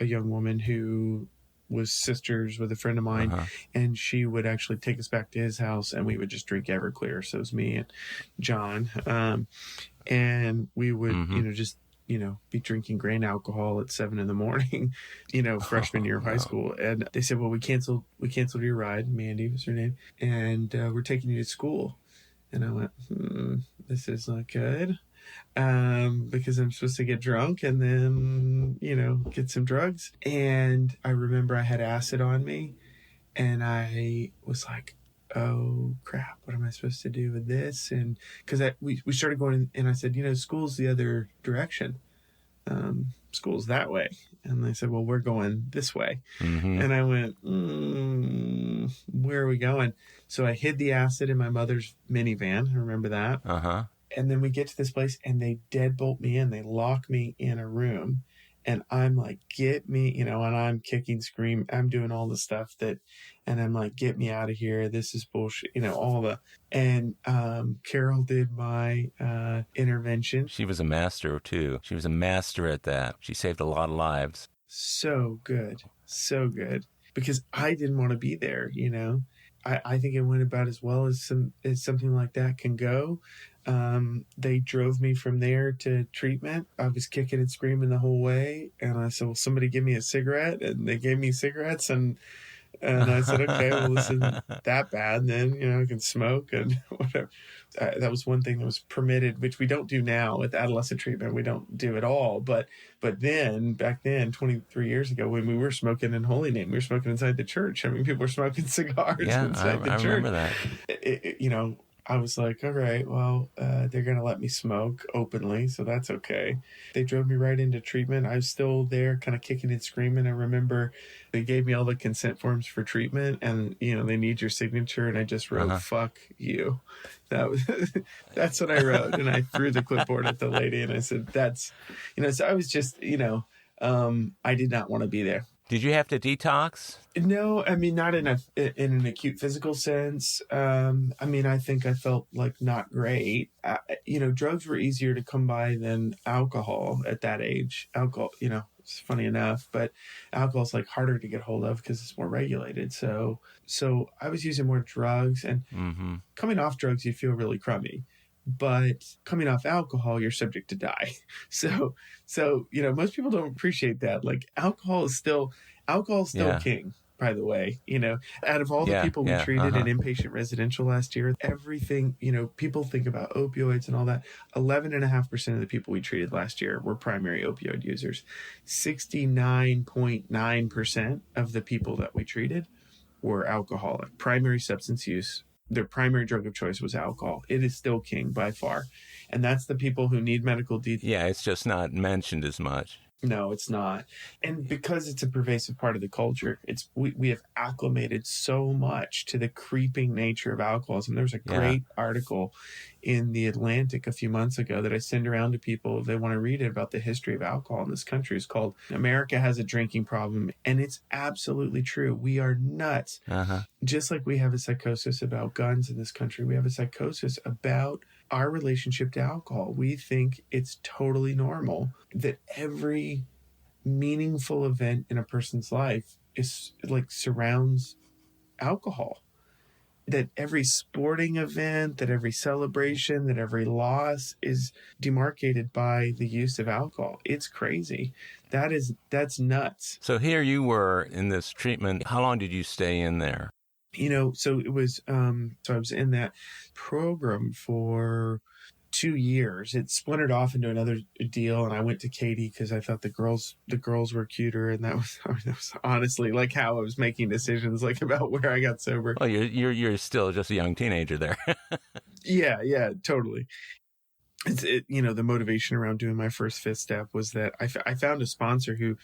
a young woman who was sisters with a friend of mine, and she would actually take us back to his house, and we would just drink Everclear. So it was me and John, and we would, be drinking grain alcohol at 7 a.m, freshman year of high school. And they said, well, we canceled your ride. Mandy was her name. And we're taking you to school. And I went, this is not good. Because I'm supposed to get drunk and then, get some drugs. And I remember I had acid on me, and I was like, oh crap, what am I supposed to do with this? And because we started going, and I said, school's the other direction. School's that way. And they said, well, we're going this way. And I went, where are we going? So I hid the acid in my mother's minivan. I remember that. And then we get to this place, and they deadbolt me in. They lock me in a room, And I'm like, get me, and I'm kicking, scream. I'm doing all the stuff and I'm like, get me out of here. This is bullshit, and Carol did my intervention. She was a master, too. She was a master at that. She saved a lot of lives. So good. So good. Because I didn't want to be there, I think it went about as well as something like that can go. They drove me from there to treatment. I was kicking and screaming the whole way. And I said, well, somebody give me a cigarette. And they gave me cigarettes. And I said, okay, well, this isn't that bad. Then, I can smoke and whatever. That was one thing that was permitted, which we don't do now with adolescent treatment. We don't do it all. But then, back then, 23 years ago, when we were smoking in Holy Name, we were smoking inside the church. I mean, people were smoking cigars inside the church. I remember that. I was like, all right, well, they're going to let me smoke openly, so that's okay. They drove me right into treatment. I was still there kind of kicking and screaming. I remember they gave me all the consent forms for treatment, and, they need your signature, and I just wrote, fuck you. That's what I wrote, and I threw the clipboard at the lady, and I said, that's, so I was just, I did not want to be there. Did you have to detox? No, I mean, not in an acute physical sense. I think I felt like not great. Drugs were easier to come by than alcohol at that age. Alcohol, it's funny enough, but alcohol is like harder to get hold of because it's more regulated. So I was using more drugs, and coming off drugs, you feel really crummy. But coming off alcohol, you're subject to die. So most people don't appreciate that. Like alcohol is still king, by the way. Out of all the people we treated in inpatient residential last year, everything, people think about opioids and all that. 11.5% of the people we treated last year were primary opioid users. 69.9% of the people that we treated were alcoholic. Primary substance use. Their primary drug of choice was alcohol. It is still king by far. And that's the people who need medical detox. Yeah, it's just not mentioned as much. No, it's not. And because it's a pervasive part of the culture, we have acclimated so much to the creeping nature of alcoholism. There was a great article in The Atlantic a few months ago that I send around to people if they want to read it about the history of alcohol in this country. It's called America Has a Drinking Problem. And it's absolutely true. We are nuts. Just like we have a psychosis about guns in this country, we have a psychosis about our relationship to alcohol. We think it's totally normal that every meaningful event in a person's life is like surrounds alcohol. That every sporting event, that every celebration, that every loss is demarcated by the use of alcohol. It's crazy. That's nuts. So here you were in this treatment. How long did you stay in there? So it was, so I was in that program for 2 years. It splintered off into another deal, and I went to Katie because I thought the girls were cuter, and that was honestly like how I was making decisions like about where I got sober. Well, you're still just a young teenager there. Yeah, totally. The motivation around doing my first fifth step was that I found a sponsor who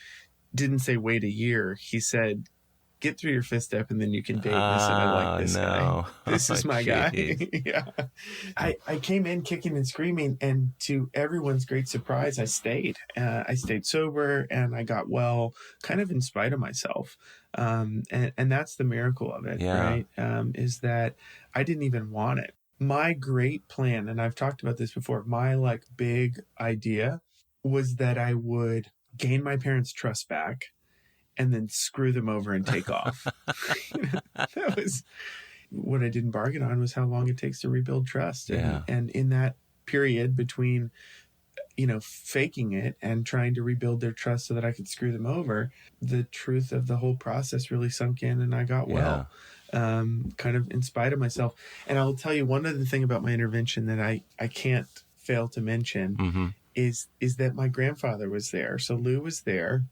didn't say wait a year. He said, get through your fifth step and then you can date this. And I like this guy. This is my guy. Yeah. I came in kicking and screaming, and to everyone's great surprise, I stayed. I stayed sober and I got well, kind of in spite of myself. And that's the miracle of it, right? Is that I didn't even want it. My great plan, and I've talked about this before, my big idea was that I would gain my parents' trust back and then screw them over and take off. That was what I didn't bargain on, was how long it takes to rebuild trust. And in that period between, faking it and trying to rebuild their trust so that I could screw them over, the truth of the whole process really sunk in, and I got well, kind of in spite of myself. And I'll tell you one other thing about my intervention that I can't fail to mention is that my grandfather was there. So Lou was there.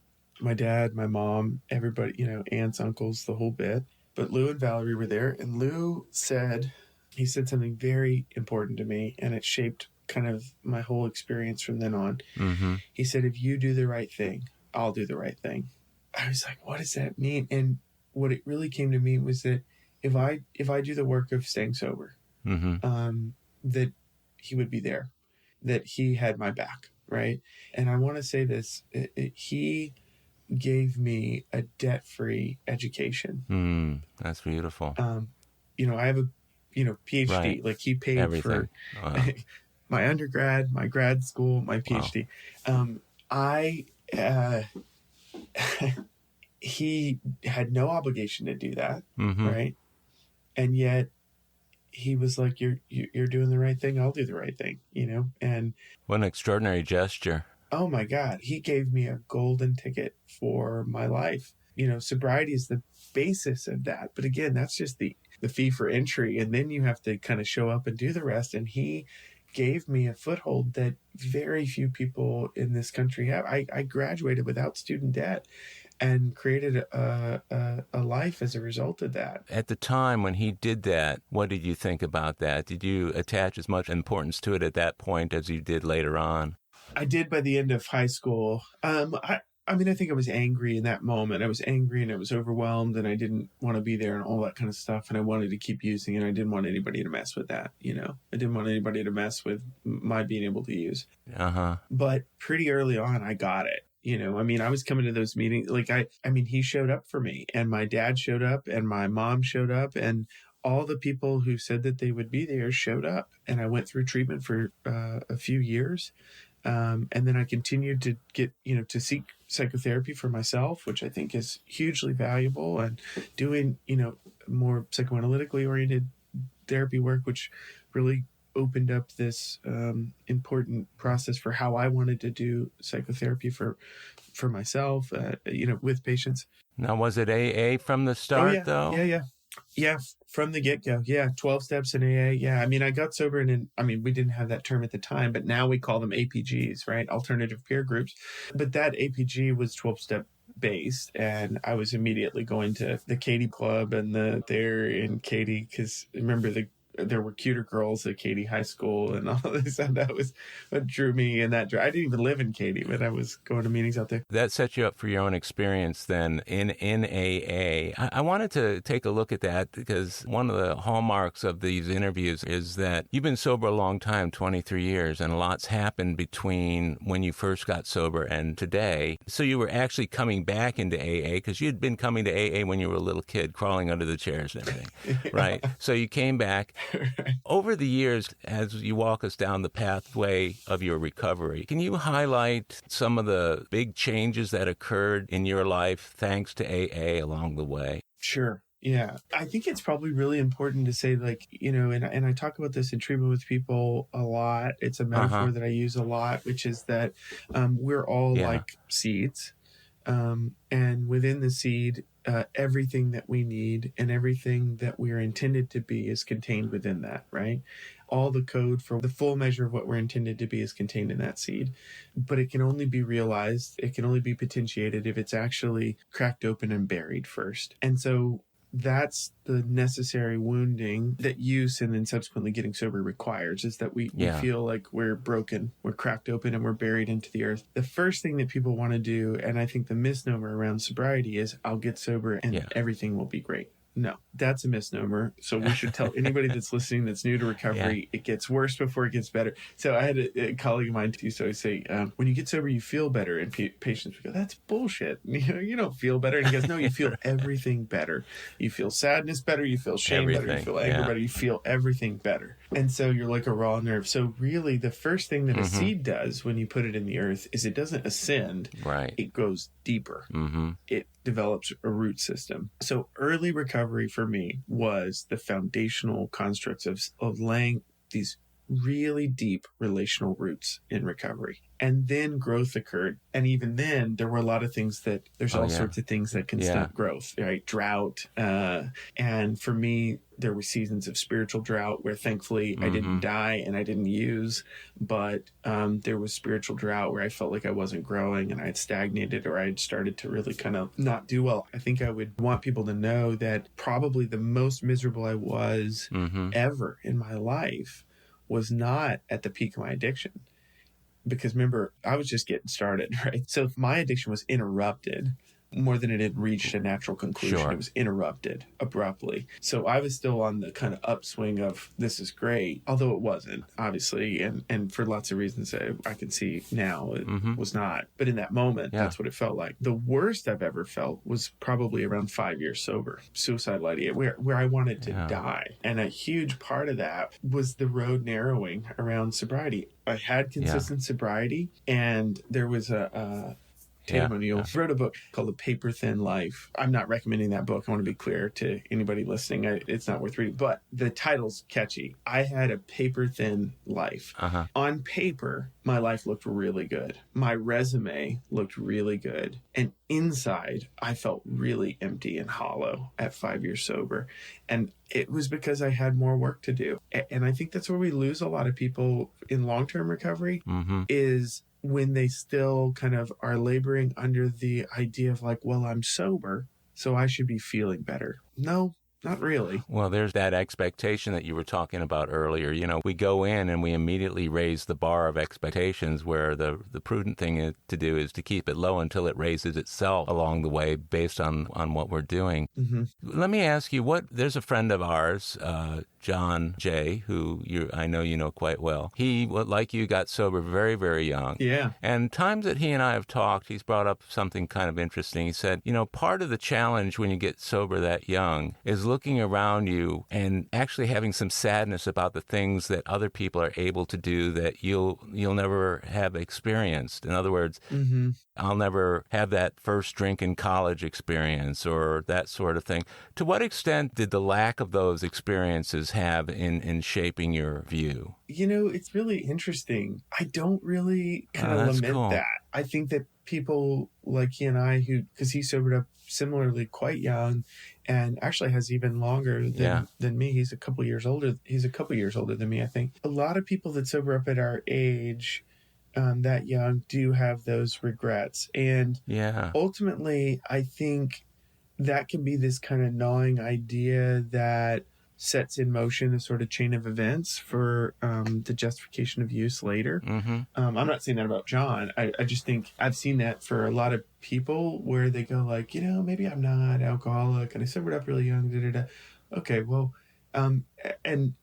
My dad, my mom, everybody, aunts, uncles, the whole bit. But Lou and Valerie were there, and Lou said something very important to me, and it shaped kind of my whole experience from then on. He said, if you do the right thing, I'll do the right thing. I was like, what does that mean? And what it really came to me was that if I do the work of staying sober, that he would be there, that he had my back. right? And I want to say this, he gave me a debt-free education. That's beautiful. I have a, PhD, Right. like he paid Everything. for Wow. my undergrad, my grad school, my PhD. I, he had no obligation to do that. Right. And yet he was like, you're doing the right thing. I'll do the right thing, and What an extraordinary gesture. oh my God, he gave me a golden ticket for my life. Sobriety is the basis of that. But again, that's just the fee for entry. And then you have to kind of show up and do the rest. And he gave me a foothold that very few people in this country have. I graduated without student debt and created a life as a result of that. At the time when he did that, what did you think about that? Did you attach as much importance to it at that point as you did later on? I did by the end of high school. I think I was angry in that moment. I was angry and I was overwhelmed and I didn't want to be there and all that kind of stuff. And I wanted to keep using it. I didn't want anybody to mess with that. I didn't want anybody to mess with my being able to use. But pretty early on, I got it. I was coming to those meetings. Like he showed up for me and my dad showed up and my mom showed up and all the people who said that they would be there showed up. And I went through treatment for a few years. And then I continued to get, to seek psychotherapy for myself, which I think is hugely valuable, and doing, more psychoanalytically oriented therapy work, which really opened up this important process for how I wanted to do psychotherapy for myself, with patients. Now, was it AA from the start, though? Yeah, from the get-go. Yeah, 12 steps in AA. Yeah, I got sober and we didn't have that term at the time, but now we call them APGs, right? Alternative peer groups. But that APG was 12-step based, and I was immediately going to the Katy Club and there in Katy, because remember there were cuter girls at Katy High School and all this, and that was what drew me in that. I didn't even live in Katy, but I was going to meetings out there. That set you up for your own experience then in AA. I wanted to take a look at that because one of the hallmarks of these interviews is that you've been sober a long time, 23 years, and a lot's happened between when you first got sober and today. So you were actually coming back into AA because you'd been coming to AA when you were a little kid, crawling under the chairs and everything, right? So you came back. Over the years, as you walk us down the pathway of your recovery, can you highlight some of the big changes that occurred in your life thanks to AA along the way? Sure. Yeah. I think it's probably really important to say, and I talk about this in treatment with people a lot. It's a metaphor that I use a lot, which is that we're all like seeds. And within the seed, everything that we need and everything that we're intended to be is contained within that, right? All the code for the full measure of what we're intended to be is contained in that seed. But it can only be realized, it can only be potentiated if it's actually cracked open and buried first. And so that's the necessary wounding that use and then subsequently getting sober requires, is that we feel like we're broken, we're cracked open, and we're buried into the earth. The first thing that people want to do, and I think the misnomer around sobriety, is I'll get sober and everything will be great. No, that's a misnomer. So we should tell anybody that's listening that's new to recovery, it gets worse before it gets better. So I had a colleague of mine who used to always say, when you get sober, you feel better. And patients would go, that's bullshit. You don't feel better. And he goes, no, you feel everything better. You feel sadness better. You feel shame better. You feel anger better. You feel everything better. And so you're like a raw nerve. So really the first thing that a seed does when you put it in the earth is it doesn't ascend. Right. It goes deeper. It develops a root system. So early recovery for me was the foundational constructs of laying these really deep relational roots in recovery. And then growth occurred. And even then, there were a lot of things that there's all sorts of things that can stop growth, right? Drought. And for me, there were seasons of spiritual drought where thankfully I didn't die and I didn't use, but there was spiritual drought where I felt like I wasn't growing and I had stagnated or I had started to really kind of not do well. I think I would want people to know that probably the most miserable I was ever in my life was not at the peak of my addiction. Because remember, I was just getting started, right? So if my addiction was interrupted more than it had reached a natural conclusion. Sure. It was interrupted abruptly. So I was still on the kind of upswing of this is great, although it wasn't, obviously. And for lots of reasons I can see now it was not. But in that moment, that's what it felt like. The worst I've ever felt was probably around 5 years sober, suicidal idea, where I wanted to die. And a huge part of that was the road narrowing around sobriety. I had consistent sobriety, and there was a Tatum O'Neill wrote a book called The Paper Thin Life. I'm not recommending that book. I want to be clear to anybody listening. It's not worth reading, but the title's catchy. I had a paper thin life. On paper, my life looked really good. My resume looked really good. And inside, I felt really empty and hollow at 5 years sober. And it was because I had more work to do. And I think that's where we lose a lot of people in long-term recovery is when they still kind of are laboring under the idea of like, well, I'm sober, so I should be feeling better. No, not really. Well, there's that expectation that you were talking about earlier. You know, we go in and we immediately raise the bar of expectations, where the prudent thing to do is to keep it low until it raises itself along the way based on what we're doing. Let me ask you, there's a friend of ours, John Jay, who I know you know quite well. He, like you, got sober very, very young. Yeah. And times that he and I have talked, he's brought up something kind of interesting. He said, you know, part of the challenge when you get sober that young is looking around you and actually having some sadness about the things that other people are able to do that you'll never have experienced. In other words, I'll never have that first drink in college experience or that sort of thing. To what extent did the lack of those experiences have in shaping your view? You know, it's really interesting. I don't really kind of lament that. I think that people like he and I, because he sobered up similarly quite young and actually has even longer than me. He's a couple years older. He's a couple years older than me, I think. A lot of people that sober up at our age, that young, do have those regrets. And ultimately, I think that can be this kind of gnawing idea that sets in motion a sort of chain of events for the justification of use later. I'm not saying that about John. I just think I've seen that for a lot of people where they go like, you know, maybe I'm not alcoholic and I sobered up really young. Okay, well, and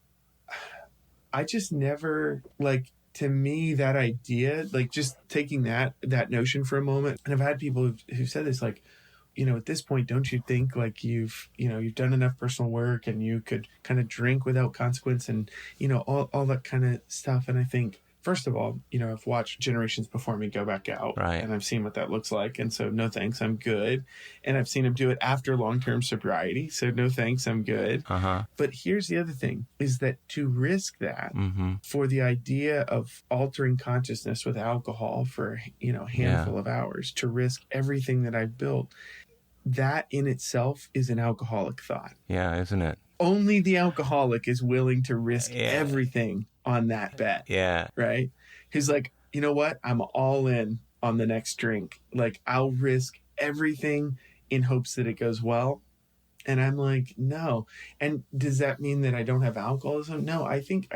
I just never, like, to me, that idea, like just taking that notion for a moment, and I've had people who've said this, like, you know, at this point, don't you think like you've done enough personal work and you could kind of drink without consequence and, you know, all that kind of stuff. And I think, first of all, you know, I've watched generations before me go back out and I've seen what that looks like. And so no thanks, I'm good. And I've seen him do it after long-term sobriety. So no thanks, I'm good. But here's the other thing is that to risk that for the idea of altering consciousness with alcohol for, you know, a handful of hours, to risk everything that I've built, that in itself is an alcoholic thought. Yeah, isn't it? Only the alcoholic is willing to risk everything on that bet. Yeah. Right? He's like, you know what? I'm all in on the next drink. Like, I'll risk everything in hopes that it goes well. And I'm like, no. And does that mean that I don't have alcoholism? No, I think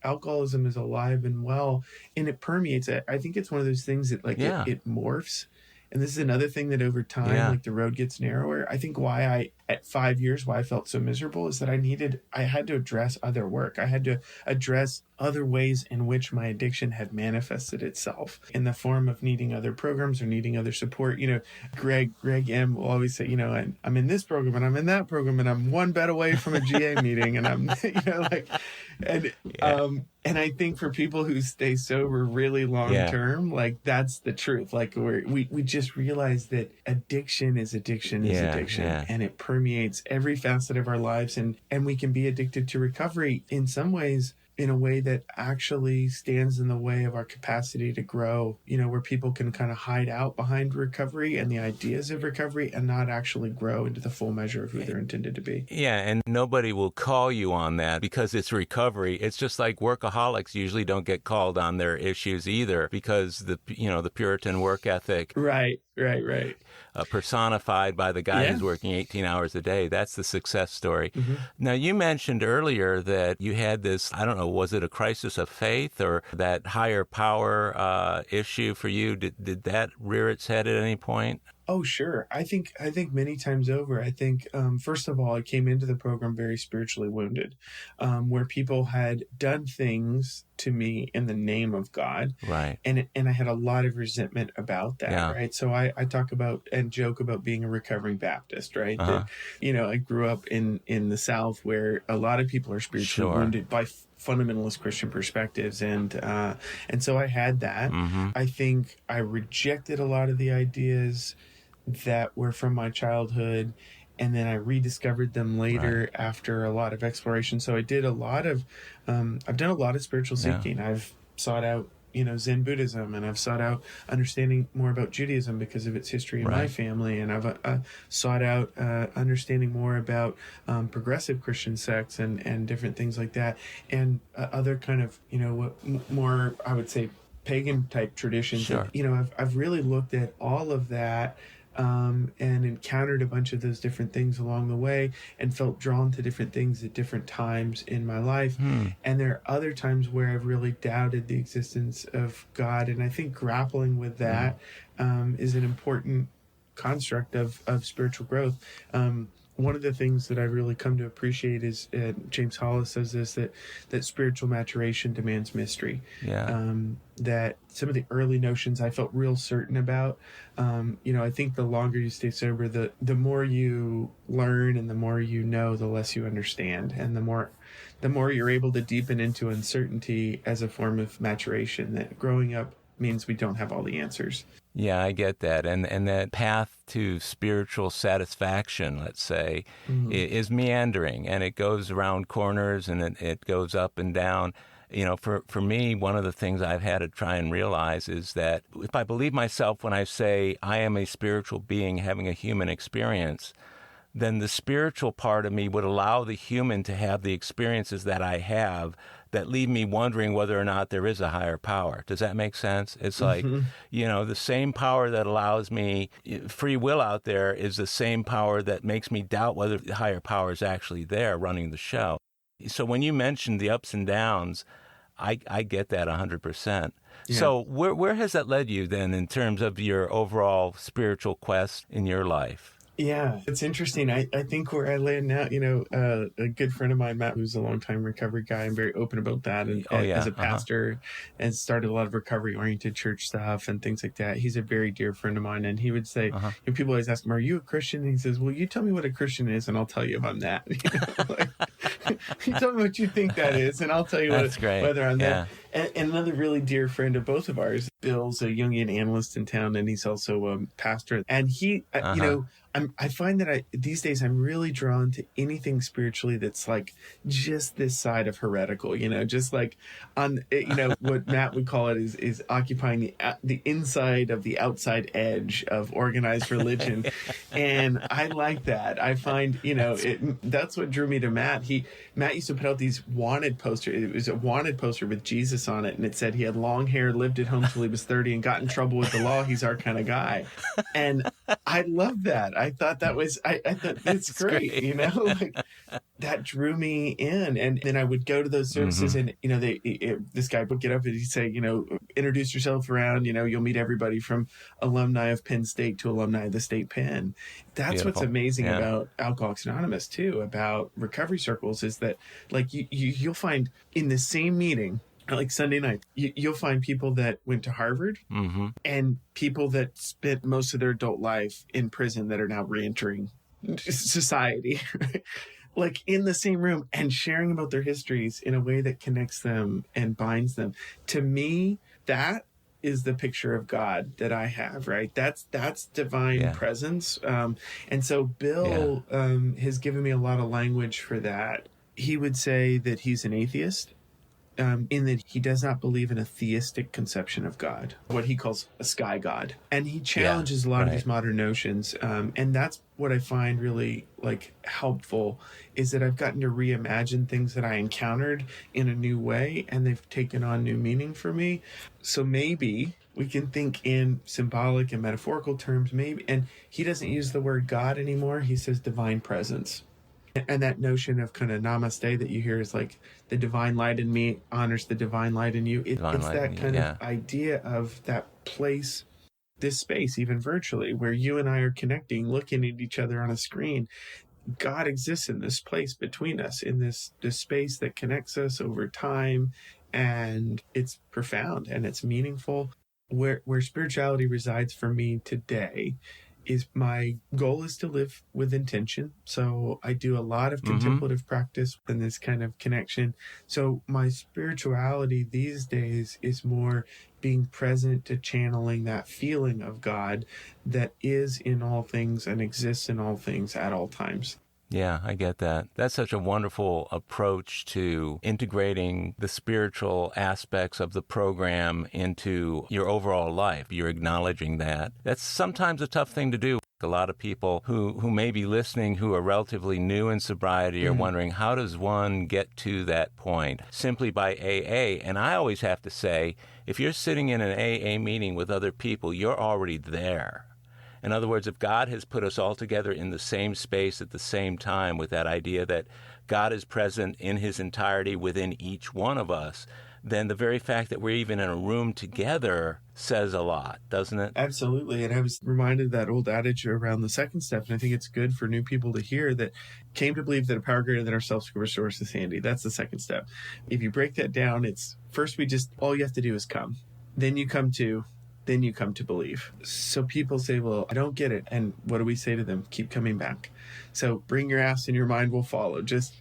alcoholism is alive and well, and it permeates it. I think it's one of those things that like it morphs. And this is another thing that over time, like the road gets narrower. I think why at 5 years, why I felt so miserable is that I had to address other work. I had to address other ways in which my addiction had manifested itself in the form of needing other programs or needing other support. You know, Greg M will always say, you know, I'm in this program and I'm in that program and I'm one bet away from a GA meeting and I'm, you know, like, and I think for people who stay sober really long term, like that's the truth. Like we just realize that addiction is addiction, and it permeates every facet of our lives, and we can be addicted to recovery in some ways in a way that actually stands in the way of our capacity to grow, you know, where people can kind of hide out behind recovery and the ideas of recovery and not actually grow into the full measure of who they're intended to be. Yeah, and nobody will call you on that because it's recovery. It's just like workaholics usually don't get called on their issues either because the Puritan work ethic. Right. Personified by the guy who's working 18 hours a day. That's the success story. Now, you mentioned earlier that you had this, I don't know, was it a crisis of faith or that higher power issue for you? Did that rear its head at any point? Oh, sure. I think many times over. I think first of all, I came into the program very spiritually wounded, where people had done things to me in the name of God, Right. and I had a lot of resentment about that. Yeah. Right. So I talk about and joke about being a recovering Baptist. Right. Uh-huh. That I grew up in the South where a lot of people are spiritually Sure. wounded by fundamentalist Christian perspectives, and so I had that. Mm-hmm. I think I rejected a lot of the ideas that were from my childhood, and then I rediscovered them later Right. after a lot of exploration. So I did a lot of I've done a lot of spiritual Yeah. seeking. I've sought out Zen Buddhism, and I've sought out understanding more about Judaism because of its history in my Right. family, and I've sought out understanding more about progressive Christian sects and different things like that, and other kind of more, I would say, pagan type traditions. Sure. I've really looked at all of that, and encountered a bunch of those different things along the way, and felt drawn to different things at different times in my life. And there are other times where I've really doubted the existence of God, and I think grappling with that is an important construct of spiritual growth. One of the things that I've really come to appreciate is, James Hollis says this, that spiritual maturation demands mystery. Yeah. That some of the early notions I felt real certain about. I think the longer you stay sober, the more you learn, and the more you know, the less you understand, and the more you're able to deepen into uncertainty as a form of maturation. That growing up means we don't have all the answers. Yeah, I get that. And that path to spiritual satisfaction, let's say, is meandering, and it goes around corners, and it goes up and down. For me, one of the things I've had to try and realize is that if I believe myself when I say I am a spiritual being having a human experience, then the spiritual part of me would allow the human to have the experiences that I have that leave me wondering whether or not there is a higher power. Does that make sense? It's like, the same power that allows me free will out there is the same power that makes me doubt whether the higher power is actually there running the show. So when you mentioned the ups and downs, I get that 100%. Yeah. So where has that led you then in terms of your overall spiritual quest in your life? Yeah, it's interesting. I think where I land now, a good friend of mine, Matt, who's a longtime recovery guy, I'm very open about that. And as a pastor, and started a lot of recovery-oriented church stuff and things like that. He's a very dear friend of mine, and he would say, people always ask him, "Are you a Christian?" And he says, "Well, you tell me what a Christian is, and I'll tell you if I'm that." You tell me what you think that is, and I'll tell you whether I'm that. And another really dear friend of both of ours, Bill's a Jungian analyst in town, and he's also a pastor. And he, I find that these days I'm really drawn to anything spiritually that's like just this side of heretical, just like on, what Matt would call it is occupying the inside of the outside edge of organized religion. And I like that. I find, that's what drew me to Matt. Matt used to put out these wanted posters. It was a wanted poster with Jesus on it, and it said he had long hair, lived at home till he was 30, and got in trouble with the law. He's our kind of guy. And I love that. I thought that was, I thought that's great, like that drew me in. And then I would go to those services, and, this guy would get up and he'd say, introduce yourself around, you'll meet everybody from alumni of Penn State to alumni of the State Pen. That's Beautiful. What's amazing about Alcoholics Anonymous too, about recovery circles, is that like you'll find in the same meeting, like Sunday night, you'll find people that went to Harvard and people that spent most of their adult life in prison that are now reentering society, like in the same room and sharing about their histories in a way that connects them and binds them. To me, that is the picture of God that I have, right? That's divine presence. And so Bill has given me a lot of language for that. He would say that he's an atheist. In that he does not believe in a theistic conception of God, what he calls a sky God. And he challenges a lot of these modern notions. And that's what I find really helpful, is that I've gotten to reimagine things that I encountered in a new way, and they've taken on new meaning for me. So maybe we can think in symbolic and metaphorical terms, maybe. And he doesn't use the word God anymore. He says divine presence. And that notion of kind of namaste that you hear is like the divine light in me honors the divine light in you. It's that kind of idea of that place this space, even virtually, where you and I are connecting, looking at each other on a screen. God exists in this place between us, in this space that connects us over time, and it's profound and it's meaningful. Where spirituality resides for me today is my goal is to live with intention. So I do a lot of contemplative practice in this kind of connection. So my spirituality these days is more being present to channeling that feeling of God that is in all things and exists in all things at all times. Yeah, I get that. That's such a wonderful approach to integrating the spiritual aspects of the program into your overall life. You're acknowledging that. That's sometimes a tough thing to do. A lot of people who may be listening who are relatively new in sobriety are wondering, how does one get to that point? Simply by AA. And I always have to say, if you're sitting in an AA meeting with other people, you're already there. In other words, if God has put us all together in the same space at the same time with that idea that God is present in his entirety within each one of us, then the very fact that we're even in a room together says a lot, doesn't it? Absolutely. And I was reminded of that old adage around the second step. And I think it's good for new people to hear that came to believe that a power greater than ourselves could restore us to sanity. That's the second step. If you break that down, it's first all you have to do is come. Then you come to believe. So people say, well, I don't get it. And what do we say to them? Keep coming back. So bring your ass and your mind will follow. Just,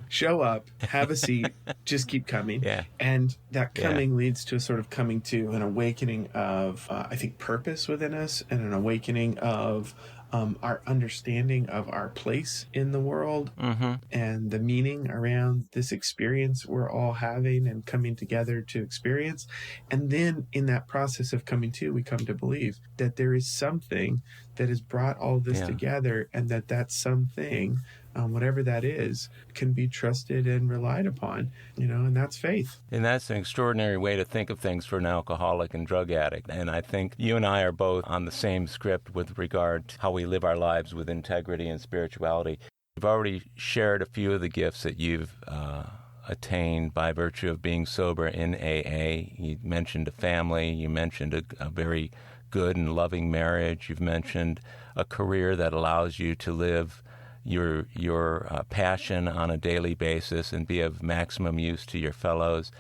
show up, have a seat, just keep coming. Yeah. And that coming leads to a sort of coming to an awakening of, I think, purpose within us, and an awakening of our understanding of our place in the world and the meaning around this experience we're all having and coming together to experience. And then in that process of coming to, we come to believe that there is something that has brought all this together, and that something, whatever that is, can be trusted and relied upon, and that's faith. And that's an extraordinary way to think of things for an alcoholic and drug addict. And I think you and I are both on the same script with regard to how we live our lives with integrity and spirituality. You've already shared a few of the gifts that you've attained by virtue of being sober in AA. You mentioned a family. You mentioned a very good and loving marriage. You've mentioned a career that allows you to live your passion on a daily basis and be of maximum use to your fellows.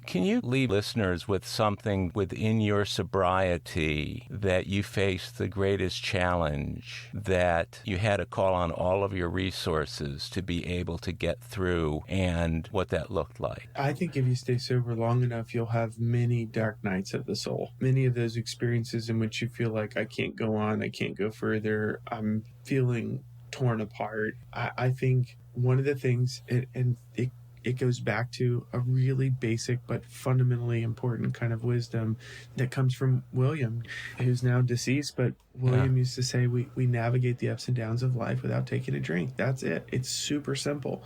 Can you leave listeners with something within your sobriety that you faced the greatest challenge, that you had to call on all of your resources to be able to get through, and what that looked like? I think if you stay sober long enough, you'll have many dark nights of the soul. Many of those experiences in which you feel like, I can't go on, I can't go further, I'm feeling torn apart. I think one of the things, and it goes back to a really basic but fundamentally important kind of wisdom that comes from William, who's now deceased, but William used to say, we navigate the ups and downs of life without taking a drink. That's it. It's super simple.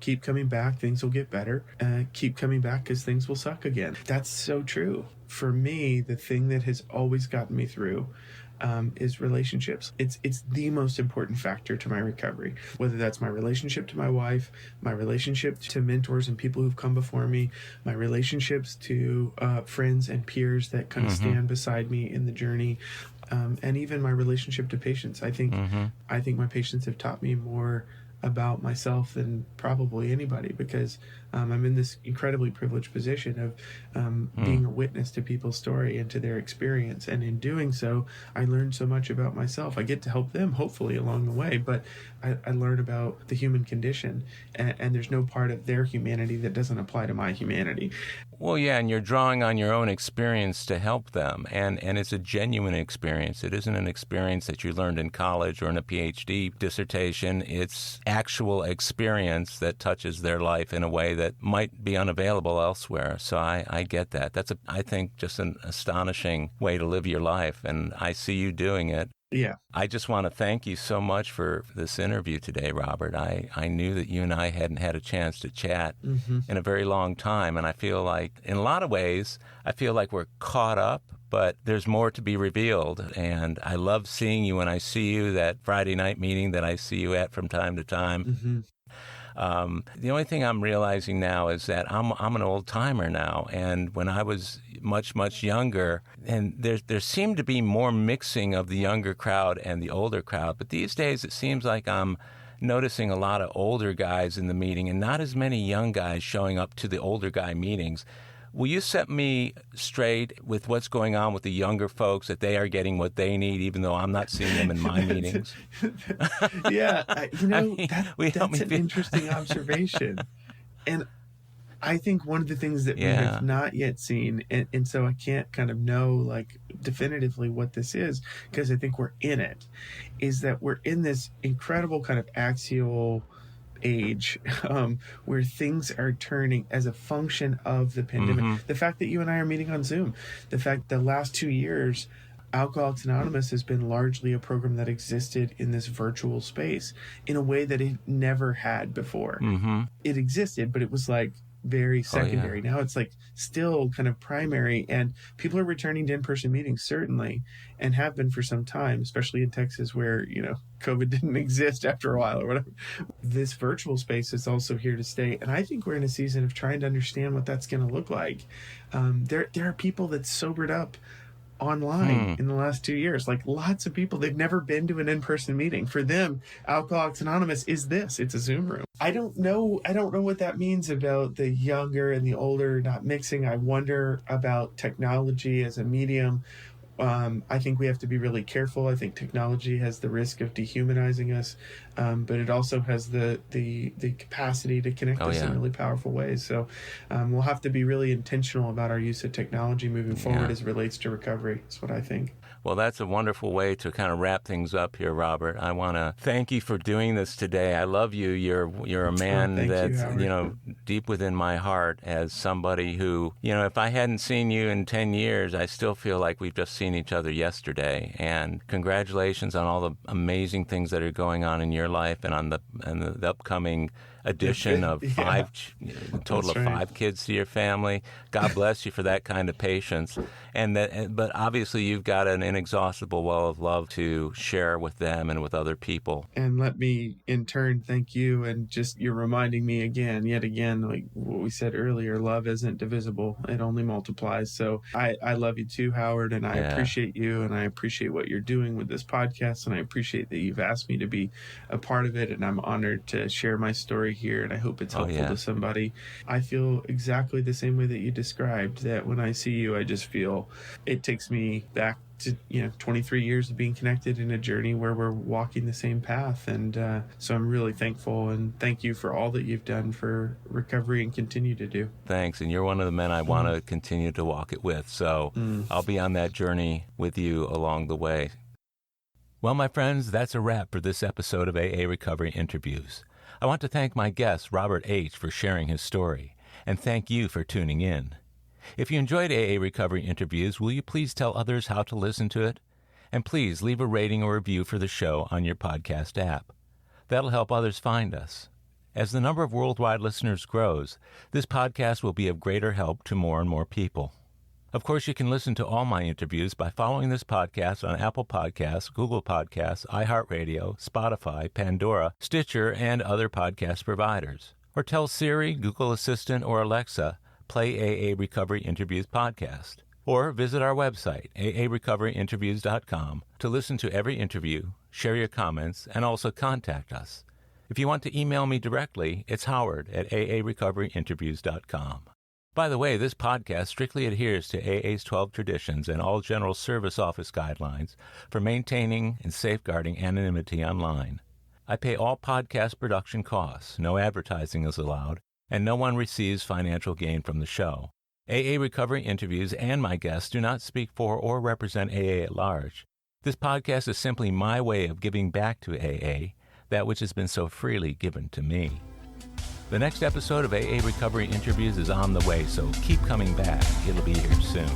Keep coming back, things will get better. Keep coming back because things will suck again. That's so true. For me, the thing that has always gotten me through is relationships. It's the most important factor to my recovery, whether that's my relationship to my wife, my relationship to mentors and people who've come before me, my relationships to friends and peers that kind of stand beside me in the journey, and even my relationship to patients. I think my patients have taught me more about myself than probably anybody, because I'm in this incredibly privileged position of being a witness to people's story and to their experience. And in doing so, I learn so much about myself. I get to help them, hopefully, along the way, but I learn about the human condition, and there's no part of their humanity that doesn't apply to my humanity. Well, yeah, and you're drawing on your own experience to help them, and it's a genuine experience. It isn't an experience that you learned in college or in a PhD dissertation. It's actual experience that touches their life in a way that might be unavailable elsewhere. So I get that. That's, I think, just an astonishing way to live your life, and I see you doing it. Yeah. I just want to thank you so much for this interview today, Robert. I knew that you and I hadn't had a chance to chat in a very long time, and I feel like, in a lot of ways, I feel like we're caught up, but there's more to be revealed. And I love seeing you when I see you, that Friday night meeting that I see you at from time to time. The only thing I'm realizing now is that I'm an old timer now, and when I was much younger, and there seemed to be more mixing of the younger crowd and the older crowd, but these days it seems like I'm noticing a lot of older guys in the meeting and not as many young guys showing up to the older guy meetings. Will you set me straight with what's going on with the younger folks, that they are getting what they need, even though I'm not seeing them in my meetings? Yeah, that's an feel... interesting observation. And I think one of the things that we have not yet seen, and so I can't kind of know like definitively what this is, because I think we're in it, is that we're in this incredible kind of axial age where things are turning as a function of the pandemic. Mm-hmm. The fact that you and I are meeting on Zoom, the fact the last 2 years, Alcoholics Anonymous has been largely a program that existed in this virtual space in a way that it never had before. Mm-hmm. It existed, but it was like very secondary. Now it's like still kind of primary, and people are returning to in-person meetings, certainly, and have been for some time, especially in Texas where, COVID didn't exist after a while or whatever. This virtual space is also here to stay. And I think we're in a season of trying to understand what that's going to look like. There are people that sobered up online in the last 2 years, like lots of people. They've never been to an in-person meeting. For them, Alcoholics Anonymous is this. It's a Zoom room. I don't know what that means about the younger and the older not mixing. I wonder about technology as a medium. I think we have to be really careful. I think technology has the risk of dehumanizing us, but it also has the capacity to connect us in really powerful ways. So we'll have to be really intentional about our use of technology moving forward as it relates to recovery. That's what I think. Well, that's a wonderful way to kind of wrap things up here, Robert. I want to thank you for doing this today. I love you. You're a man that's, deep within my heart as somebody who, if I hadn't seen you in 10 years, I still feel like we've just seen each other yesterday. And congratulations on all the amazing things that are going on in your life and on the upcoming addition of five kids to your family. God bless you for that kind of patience. But obviously you've got an inexhaustible well of love to share with them and with other people. And let me in turn thank you, and just you're reminding me yet again, like what we said earlier, love isn't divisible. It only multiplies. So I love you too, Howard, and I appreciate you, and I appreciate what you're doing with this podcast, and I appreciate that you've asked me to be a part of it, and I'm honored to share my story here, and I hope it's helpful to somebody. I feel exactly the same way that you described, that when I see you, I just feel it takes me back to 23 years of being connected in a journey where we're walking the same path, and so I'm really thankful, and thank you for all that you've done for recovery and continue to do. Thanks, and you're one of the men I want to continue to walk it with, so I'll be on that journey with you along the way. Well, my friends, that's a wrap for this episode of AA Recovery Interviews. I want to thank my guest, Robert H., for sharing his story, and thank you for tuning in. If you enjoyed AA Recovery Interviews, will you please tell others how to listen to it? And please leave a rating or review for the show on your podcast app. That'll help others find us. As the number of worldwide listeners grows, this podcast will be of greater help to more and more people. Of course, you can listen to all my interviews by following this podcast on Apple Podcasts, Google Podcasts, iHeartRadio, Spotify, Pandora, Stitcher, and other podcast providers. Or tell Siri, Google Assistant, or Alexa, play AA Recovery Interviews podcast. Or visit our website, aarecoveryinterviews.com, to listen to every interview, share your comments, and also contact us. If you want to email me directly, it's Howard at aarecoveryinterviews.com. By the way, this podcast strictly adheres to AA's 12 traditions and all General Service Office guidelines for maintaining and safeguarding anonymity online. I pay all podcast production costs, no advertising is allowed, and no one receives financial gain from the show. AA Recovery Interviews and my guests do not speak for or represent AA at large. This podcast is simply my way of giving back to AA, that which has been so freely given to me. The next episode of AA Recovery Interviews is on the way, so keep coming back. It'll be here soon.